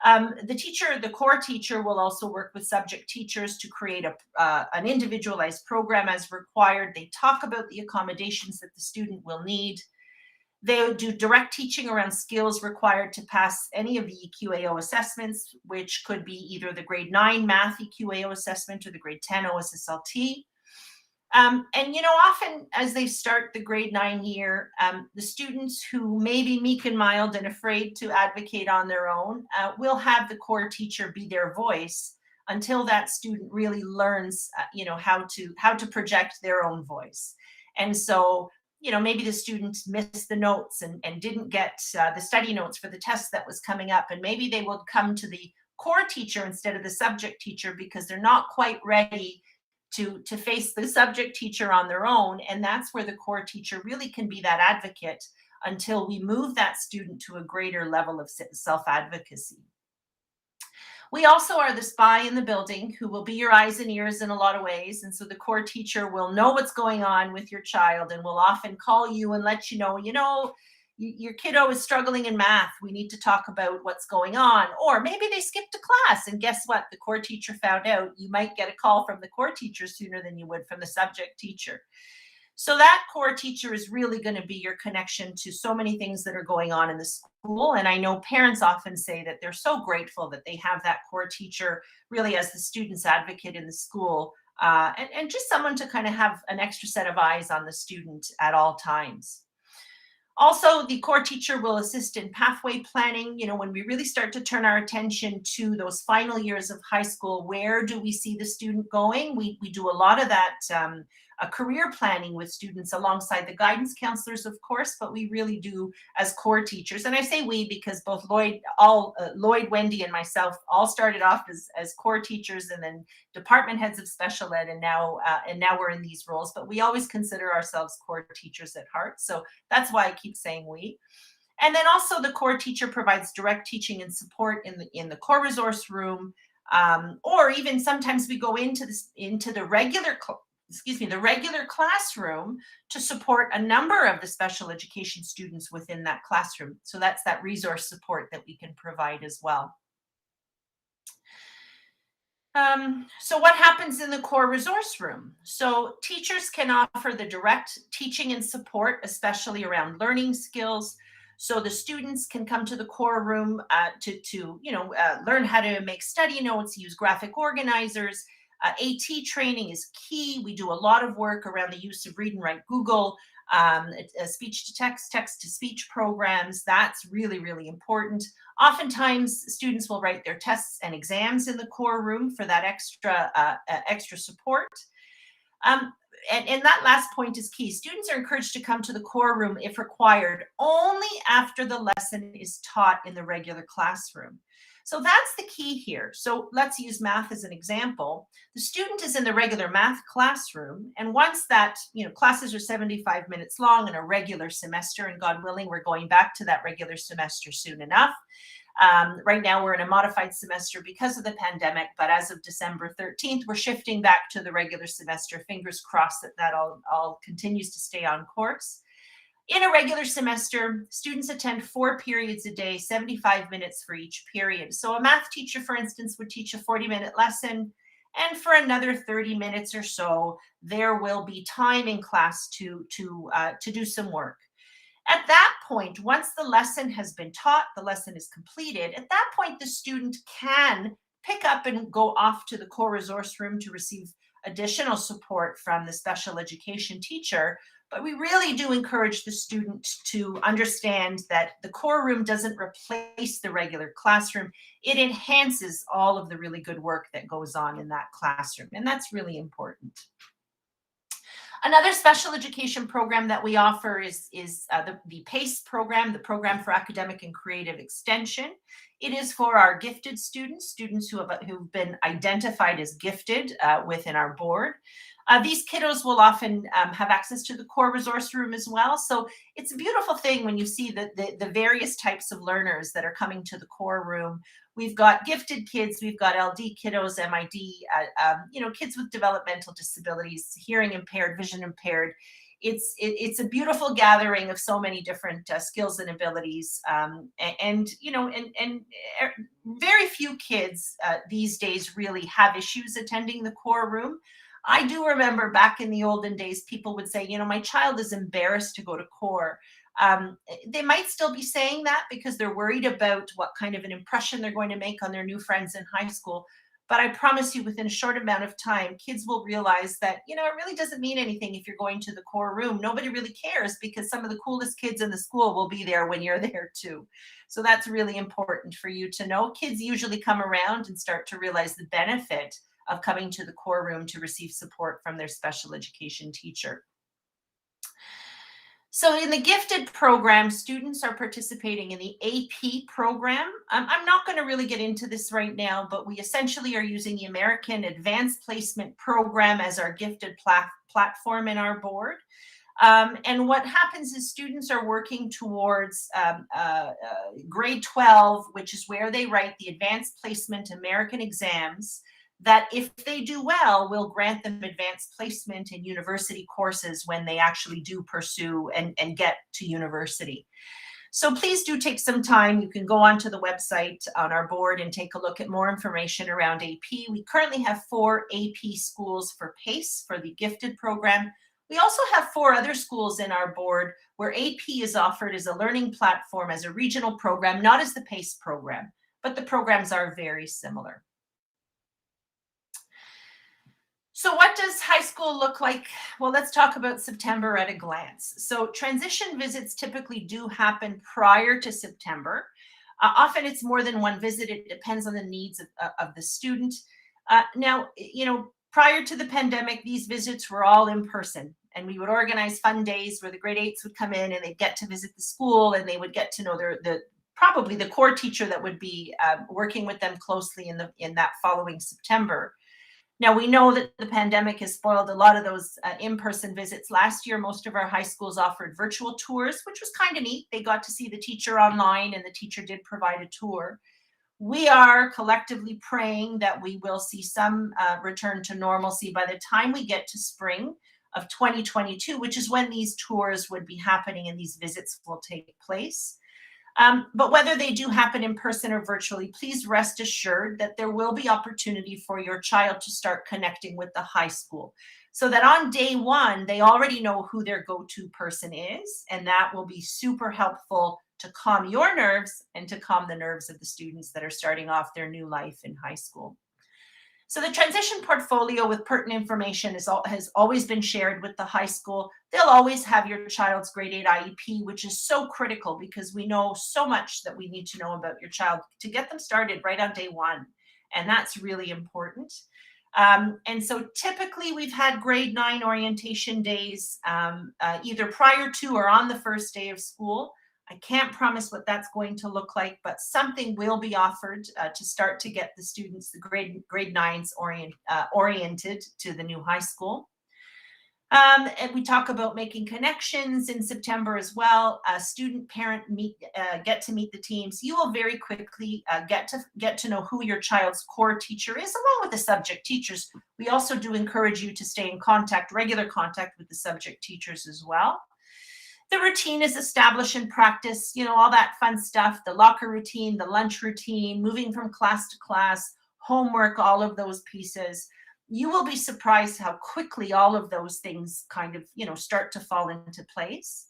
A: The core teacher will also work with subject teachers to create an individualized program as required. They talk about the accommodations that the student will need. They do direct teaching around skills required to pass any of the EQAO assessments, which could be either the grade 9 math EQAO assessment or the grade 10 OSSLT. And, you know, often as they start the grade 9 year, the students who may be meek and mild and afraid to advocate on their own will have the core teacher be their voice until that student really learns, you know, how to project their own voice. And so, you know, maybe the student missed the notes and didn't get the study notes for the test that was coming up. And maybe they will come to the core teacher instead of the subject teacher because they're not quite ready to face the subject teacher on their own. And that's where the core teacher really can be that advocate until we move that student to a greater level of self-advocacy. We also are the spy in the building who will be your eyes and ears in a lot of ways. And so the core teacher will know what's going on with your child and will often call you and let you know, your kiddo is struggling in math. We need to talk about what's going on. Or maybe they skipped a class and guess what? The core teacher found out. You might get a call from the core teacher sooner than you would from the subject teacher. So that core teacher is really going to be your connection to so many things that are going on in the school. And I know parents often say that they're so grateful that they have that core teacher really as the student's advocate in the school and just someone to kind of have an extra set of eyes on the student at all times. Also, the core teacher will assist in pathway planning. You know, when we really start to turn our attention to those final years of high school, where do we see the student going? We do a lot of that career planning with students alongside the guidance counselors, of course, but we really do as core teachers. And I say we because both Lloyd, Wendy, and myself all started off as core teachers and then department heads of special ed, and now we're in these roles. But we always consider ourselves core teachers at heart. So that's why I keep saying we. And then also the core teacher provides direct teaching and support in the core resource room, or even sometimes we go into the regular classroom to support a number of the special education students within that classroom. So that's that resource support that we can provide as well. So what happens in the core resource room? So teachers can offer the direct teaching and support, especially around learning skills. So the students can come to the core room to learn how to make study notes, use graphic organizers. AT training is key. We do a lot of work around the use of Read and Write Google, speech to text, text to speech programs. That's really, really important. Oftentimes, students will write their tests and exams in the core room for that extra support. And that last point is key. Students are encouraged to come to the core room if required, only after the lesson is taught in the regular classroom. So that's the key here. So let's use math as an example. The student is in the regular math classroom, and once that, classes are 75 minutes long in a regular semester, and God willing, we're going back to that regular semester soon enough. Right now we're in a modified semester because of the pandemic, but as of December 13th, we're shifting back to the regular semester. Fingers crossed that all continues to stay on course. In a regular semester, students attend 4 periods a day, 75 minutes for each period. So a math teacher, for instance, would teach a 40-minute lesson, and for another 30 minutes or so, there will be time in class to do some work. At that point, once the lesson has been taught, the lesson is completed, at that point, the student can pick up and go off to the core resource room to receive additional support from the special education teacher. But we really do encourage the student to understand that the core room doesn't replace the regular classroom. It enhances all of the really good work that goes on in that classroom, and that's really important. Another special education program that we offer is the PACE program, the Program for Academic and Creative Extension. It is for our gifted students who've been identified as gifted within our board. These kiddos will often have access to the core resource room as well. So it's a beautiful thing when you see the various types of learners that are coming to the core room. We've got gifted kids, we've got LD kiddos, MID, kids with developmental disabilities, hearing impaired, vision impaired. It's a beautiful gathering of so many different skills and abilities, and very few kids these days really have issues attending the core room. I do remember back in the olden days, people would say, my child is embarrassed to go to core. They might still be saying that because they're worried about what kind of an impression they're going to make on their new friends in high school. But I promise you, within a short amount of time, kids will realize that, it really doesn't mean anything if you're going to the core room. Nobody really cares because some of the coolest kids in the school will be there when you're there too. So that's really important for you to know. Kids usually come around and start to realize the benefit of coming to the core room to receive support from their special education teacher. So in the gifted program, students are participating in the AP program. I'm not going to really get into this right now, but we essentially are using the American Advanced Placement Program as our gifted platform in our board. And what happens is students are working towards grade 12, which is where they write the Advanced Placement American exams, that if they do well, will grant them advanced placement in university courses when they actually do pursue and get to university. So please do take some time. You can go onto the website on our board and take a look at more information around AP. We currently have 4 AP schools for PACE, for the gifted program. We also have 4 other schools in our board where AP is offered as a learning platform, as a regional program, not as the PACE program, but the programs are very similar. So what does high school look like? Well, let's talk about September at a glance. So transition visits typically do happen prior to September. Often it's more than one visit. It depends on the needs of the student. Now, prior to the pandemic, these visits were all in person, and we would organize fun days where the grade 8s would come in and they'd get to visit the school, and they would get to know probably the core teacher that would be working with them closely in that following September. Now, we know that the pandemic has spoiled a lot of those in-person visits. Last year, most of our high schools offered virtual tours, which was kind of neat. They got to see the teacher online, and the teacher did provide a tour. We are collectively praying that we will see some return to normalcy by the time we get to spring of 2022, which is when these tours would be happening and these visits will take place. But whether they do happen in person or virtually, please rest assured that there will be opportunity for your child to start connecting with the high school, so that on day one, they already know who their go-to person is, and that will be super helpful to calm your nerves and to calm the nerves of the students that are starting off their new life in high school. So the transition portfolio with pertinent information has always been shared with the high school. They'll always have your child's grade 8 IEP, which is so critical because we know so much that we need to know about your child to get them started right on day one. And that's really important. And so typically we've had grade 9 orientation days either prior to or on the first day of school. I can't promise what that's going to look like, but something will be offered to start to get the students, the grade 9s oriented to the new high school. And we talk about making connections in September as well. Student parent get to meet the teams. You will very quickly get to know who your child's core teacher is, along with the subject teachers. We also do encourage you to stay in contact, regular contact with the subject teachers as well. The routine is established and practiced, all that fun stuff, the locker routine, the lunch routine, moving from class to class, homework, all of those pieces. You will be surprised how quickly all of those things kind of, start to fall into place.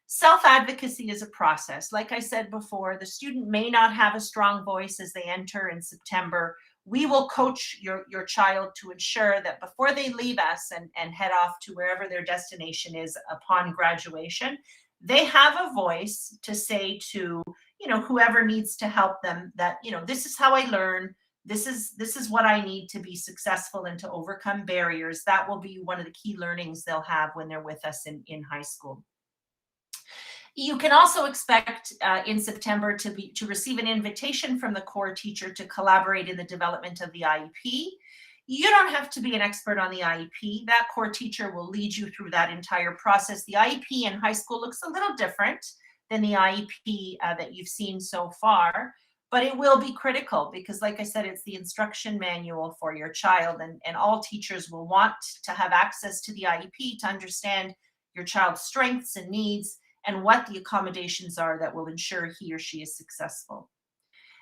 A: Self-advocacy is a process. Like I said before, the student may not have a strong voice as they enter in September. We will coach your child to ensure that before they leave us and head off to wherever their destination is upon graduation, they have a voice to say to, whoever needs to help them that, this is how I learn. This is what I need to be successful and to overcome barriers. That will be one of the key learnings they'll have when they're with us in high school. You can also expect in September to receive an invitation from the core teacher to collaborate in the development of the IEP. You don't have to be an expert on the IEP. That core teacher will lead you through that entire process. The IEP in high school looks a little different than the IEP that you've seen so far, but it will be critical because, like I said, it's the instruction manual for your child, and all teachers will want to have access to the IEP to understand your child's strengths and needs and what the accommodations are that will ensure he or she is successful.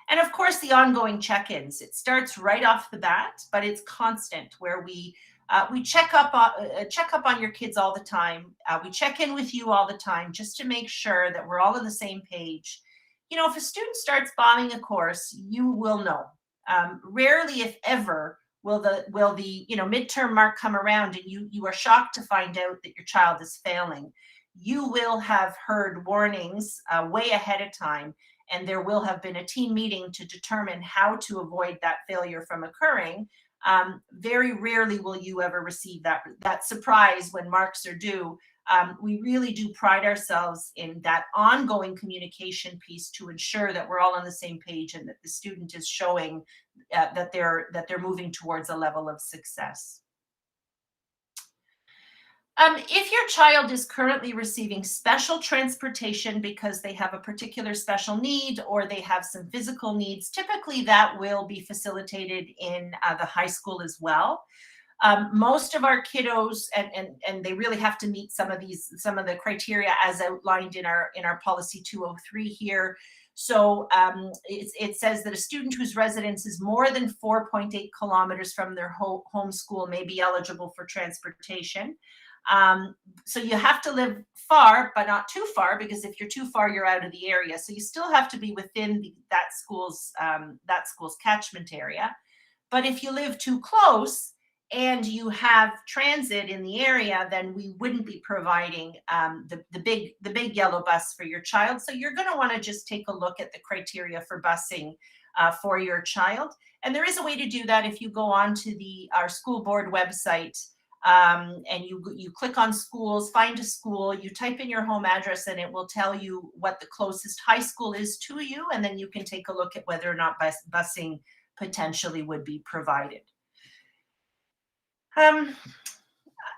A: And of course, the ongoing check-ins. It starts right off the bat, but it's constant, where we check up on your kids all the time. We check in with you all the time just to make sure that we're all on the same page. If a student starts bombing a course, you will know. Rarely, if ever, will the midterm mark come around and you are shocked to find out that your child is failing. You will have heard warnings way ahead of time, and there will have been a team meeting to determine how to avoid that failure from occurring. Very rarely will you ever receive that surprise when marks are due. We really do pride ourselves in that ongoing communication piece to ensure that we're all on the same page and that the student is showing that they're moving towards a level of success. If your child is currently receiving special transportation because they have a particular special need or they have some physical needs, typically that will be facilitated in the high school as well. Most of our kiddos, and they really have to meet some of the criteria as outlined in our policy 203 here. So it says that a student whose residence is more than 4.8 kilometers from their home school may be eligible for transportation. So you have to live far, but not too far, because if you're too far, you're out of the area. So you still have to be within that school's catchment area. But if you live too close and you have transit in the area, then we wouldn't be providing the big yellow bus for your child. So you're going to want to just take a look at the criteria for busing for your child. And there is a way to do that if you go on to our school board website. And you click on schools, find a school, you type in your home address, and it will tell you what the closest high school is to you. And then you can take a look at whether or not busing potentially would be provided.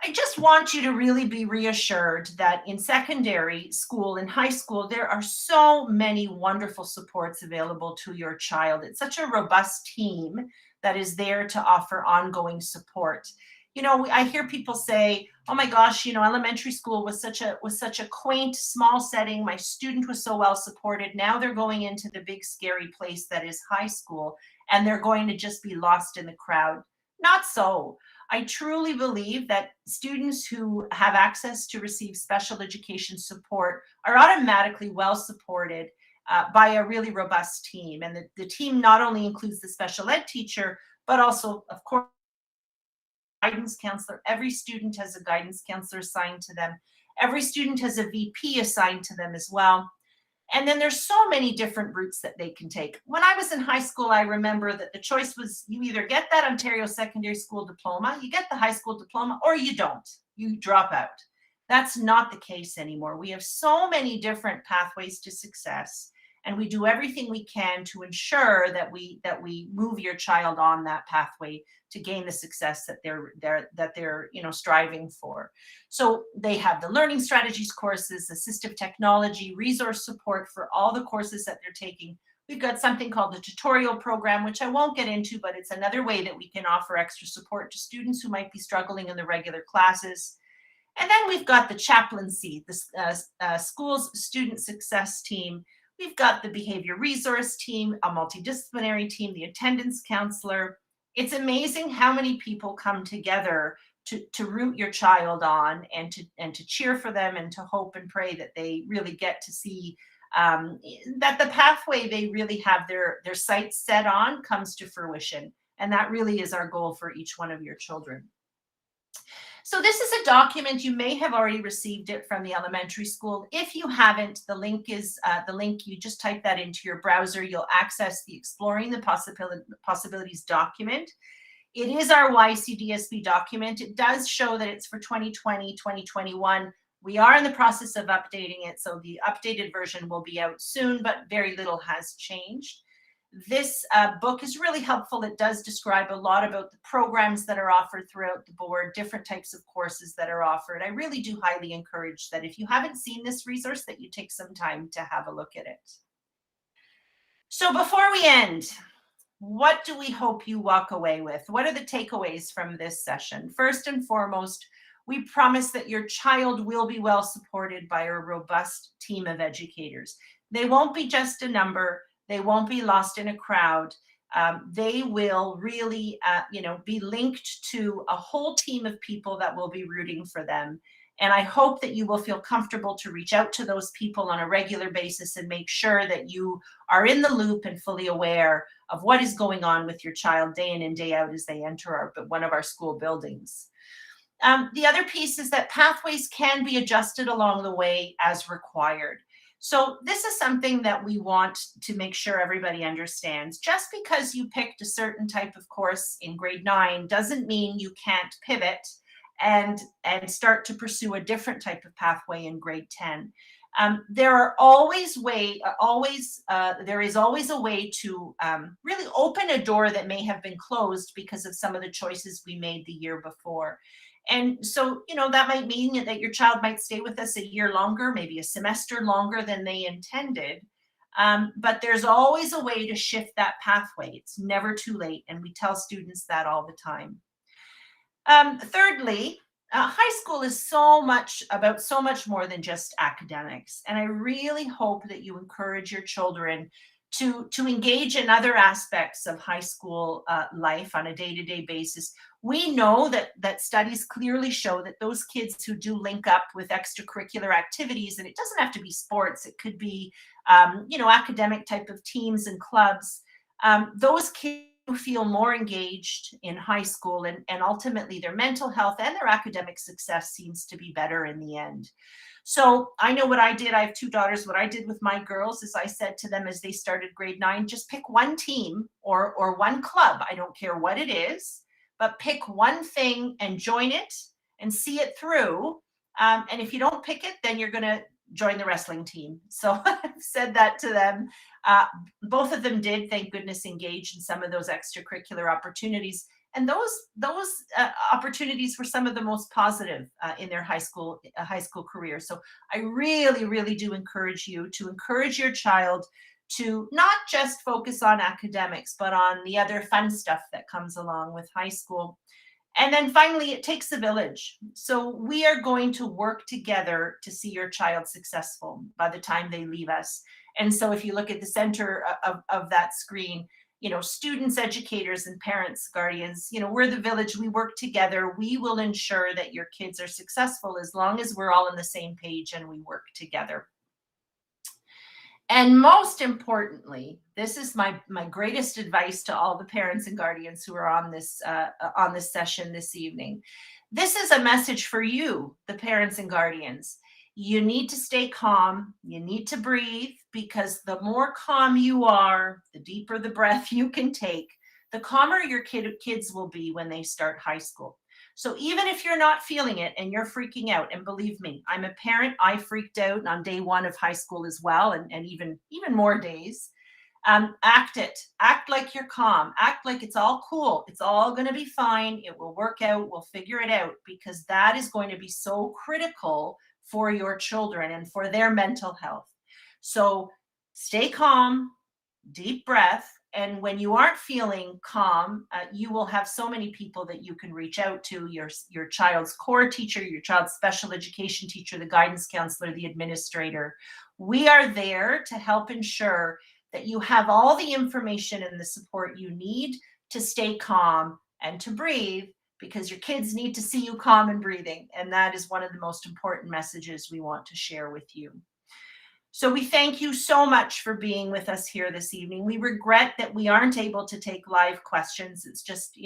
A: I just want you to really be reassured that in secondary school and high school, there are so many wonderful supports available to your child. It's such a robust team that is there to offer ongoing support. You know, I hear people say, "Oh my gosh, you know, elementary school was such a quaint, small setting. My student was so well supported. Now they're going into the big, scary place that is high school, and they're going to just be lost in the crowd." Not so. I truly believe that students who have access to receive special education support are automatically well supported by a really robust team. And the team not only includes the special ed teacher, but also, of course, guidance counselor. Every student has a guidance counselor assigned to them. Every student has a VP assigned to them as well. And then there's so many different routes that they can take. When I was in high school, I remember that the choice was you either get that Ontario Secondary School diploma, you get the high school diploma, or you don't. You drop out. That's not the case anymore. We have so many different pathways to success, and we do everything we can to ensure that we move your child on that pathway to gain the success that they're striving for. So they have the learning strategies courses, assistive technology, resource support for all the courses that they're taking. We've got something called the tutorial program, which I won't get into, but it's another way that we can offer extra support to students who might be struggling in the regular classes. And then we've got the chaplaincy, the school's student success team. We've got the behavior resource team, a multidisciplinary team, the attendance counselor. It's amazing how many people come together to root your child on and to cheer for them and to hope and pray that they really get to see that the pathway they really have their sights set on comes to fruition. And that really is our goal for each one of your children. So this is a document. You may have already received it from the elementary school. If you haven't, the link is you just type that into your browser. You'll access the Exploring the Possibilities document. It is our YCDSB document. It does show that it's for 2020, 2021. We are in the process of updating it, so the updated version will be out soon, but very little has changed. This book is really helpful. It does describe a lot about the programs that are offered throughout the board, different types of courses that are offered. I really do highly encourage that if you haven't seen this resource, that you take some time to have a look at it. So before we end, what do we hope you walk away with? What are the takeaways from this session? First and foremost, we promise that your child will be well supported by a robust team of educators. They won't be just a number. They won't be lost in a crowd. They will really, be linked to a whole team of people that will be rooting for them. And I hope that you will feel comfortable to reach out to those people on a regular basis and make sure that you are in the loop and fully aware of what is going on with your child day in and day out as they enter one of our school buildings. The other piece is that pathways can be adjusted along the way as required. So this is something that we want to make sure everybody understands. Just because you picked a certain type of course in grade 9 doesn't mean you can't pivot and start to pursue a different type of pathway in grade 10. There is always a way to really open a door that may have been closed because of some of the choices we made the year before. And so, that might mean that your child might stay with us a year longer, maybe a semester longer than they intended. But there's always a way to shift that pathway. It's never too late. And we tell students that all the time. Thirdly, high school is so much more than just academics. And I really hope that you encourage your children to engage in other aspects of high school life on a day-to-day basis. We know that studies clearly show that those kids who do link up with extracurricular activities, and it doesn't have to be sports, it could be, academic type of teams and clubs, those kids feel more engaged in high school, and ultimately their mental health and their academic success seems to be better in the end. So I know what I did. I have 2 daughters. What I did with my girls is I said to them as they started grade 9, just pick one team or one club. I don't care what it is, but pick one thing and join it and see it through. And if you don't pick it, then you're going to join the wrestling team. So I've said that to them. Both of them did, thank goodness, engage in some of those extracurricular opportunities. And those opportunities were some of the most positive in their high school career. So I really, really do encourage you to encourage your child to not just focus on academics, but on the other fun stuff that comes along with high school. And then finally, it takes a village. So we are going to work together to see your child successful by the time they leave us. And so if you look at the center of that screen, students, educators, and parents, guardians, we're the village. We work together. We will ensure that your kids are successful as long as we're all on the same page and we work together. And most importantly, this is my greatest advice to all the parents and guardians who are on this session this evening. This is a message for you, the parents and guardians. You need to stay calm. You need to breathe, because the more calm you are, the deeper the breath you can take, the calmer your kids will be when they start high school. So even if you're not feeling it and you're freaking out, and believe me, I'm a parent, I freaked out on day one of high school as well, and even more days. Act like you're calm, act like it's all cool. It's all going to be fine. It will work out. We'll figure it out, because that is going to be so critical for your children and for their mental health. So stay calm, deep breath. And when you aren't feeling calm, you will have so many people that you can reach out to, your child's core teacher, your child's special education teacher, the guidance counselor, the administrator. We are there to help ensure that you have all the information and the support you need to stay calm and to breathe, because your kids need to see you calm and breathing. And that is one of the most important messages we want to share with you. So we thank you so much for being with us here this evening. We regret that we aren't able to take live questions. It's just,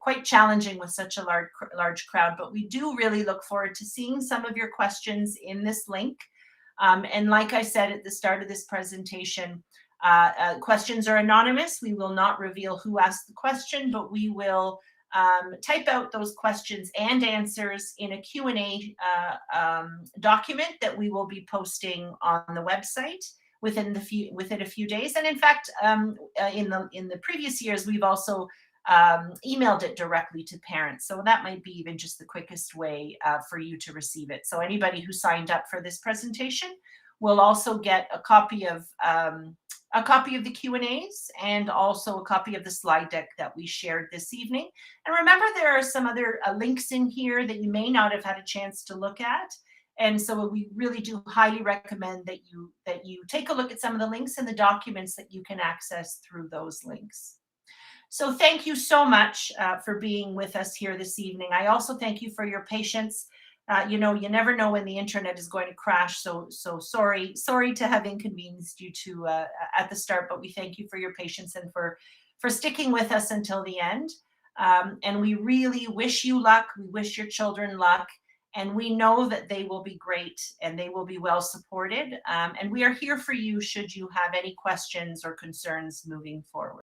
A: quite challenging with such a large crowd, but we do really look forward to seeing some of your questions in this link. And like I said at the start of this presentation, questions are anonymous. We will not reveal who asked the question, but we will type out those questions and answers in a Q&A document that we will be posting on the website within a few days. And in fact, in the previous years, we've also emailed it directly to parents. So that might be even just the quickest way for you to receive it. So anybody who signed up for this presentation will also get a copy of the Q&As and also a copy of the slide deck that we shared this evening. And remember, there are some other links in here that you may not have had a chance to look at. And so we really do highly recommend that you take a look at some of the links and the documents that you can access through those links. So thank you so much for being with us here this evening. I also thank you for your patience. You never know when the internet is going to crash. So sorry to have inconvenienced you to at the start, but we thank you for your patience and for sticking with us until the end. And we really wish you luck. We wish your children luck. And we know that they will be great and they will be well supported. And we are here for you should you have any questions or concerns moving forward.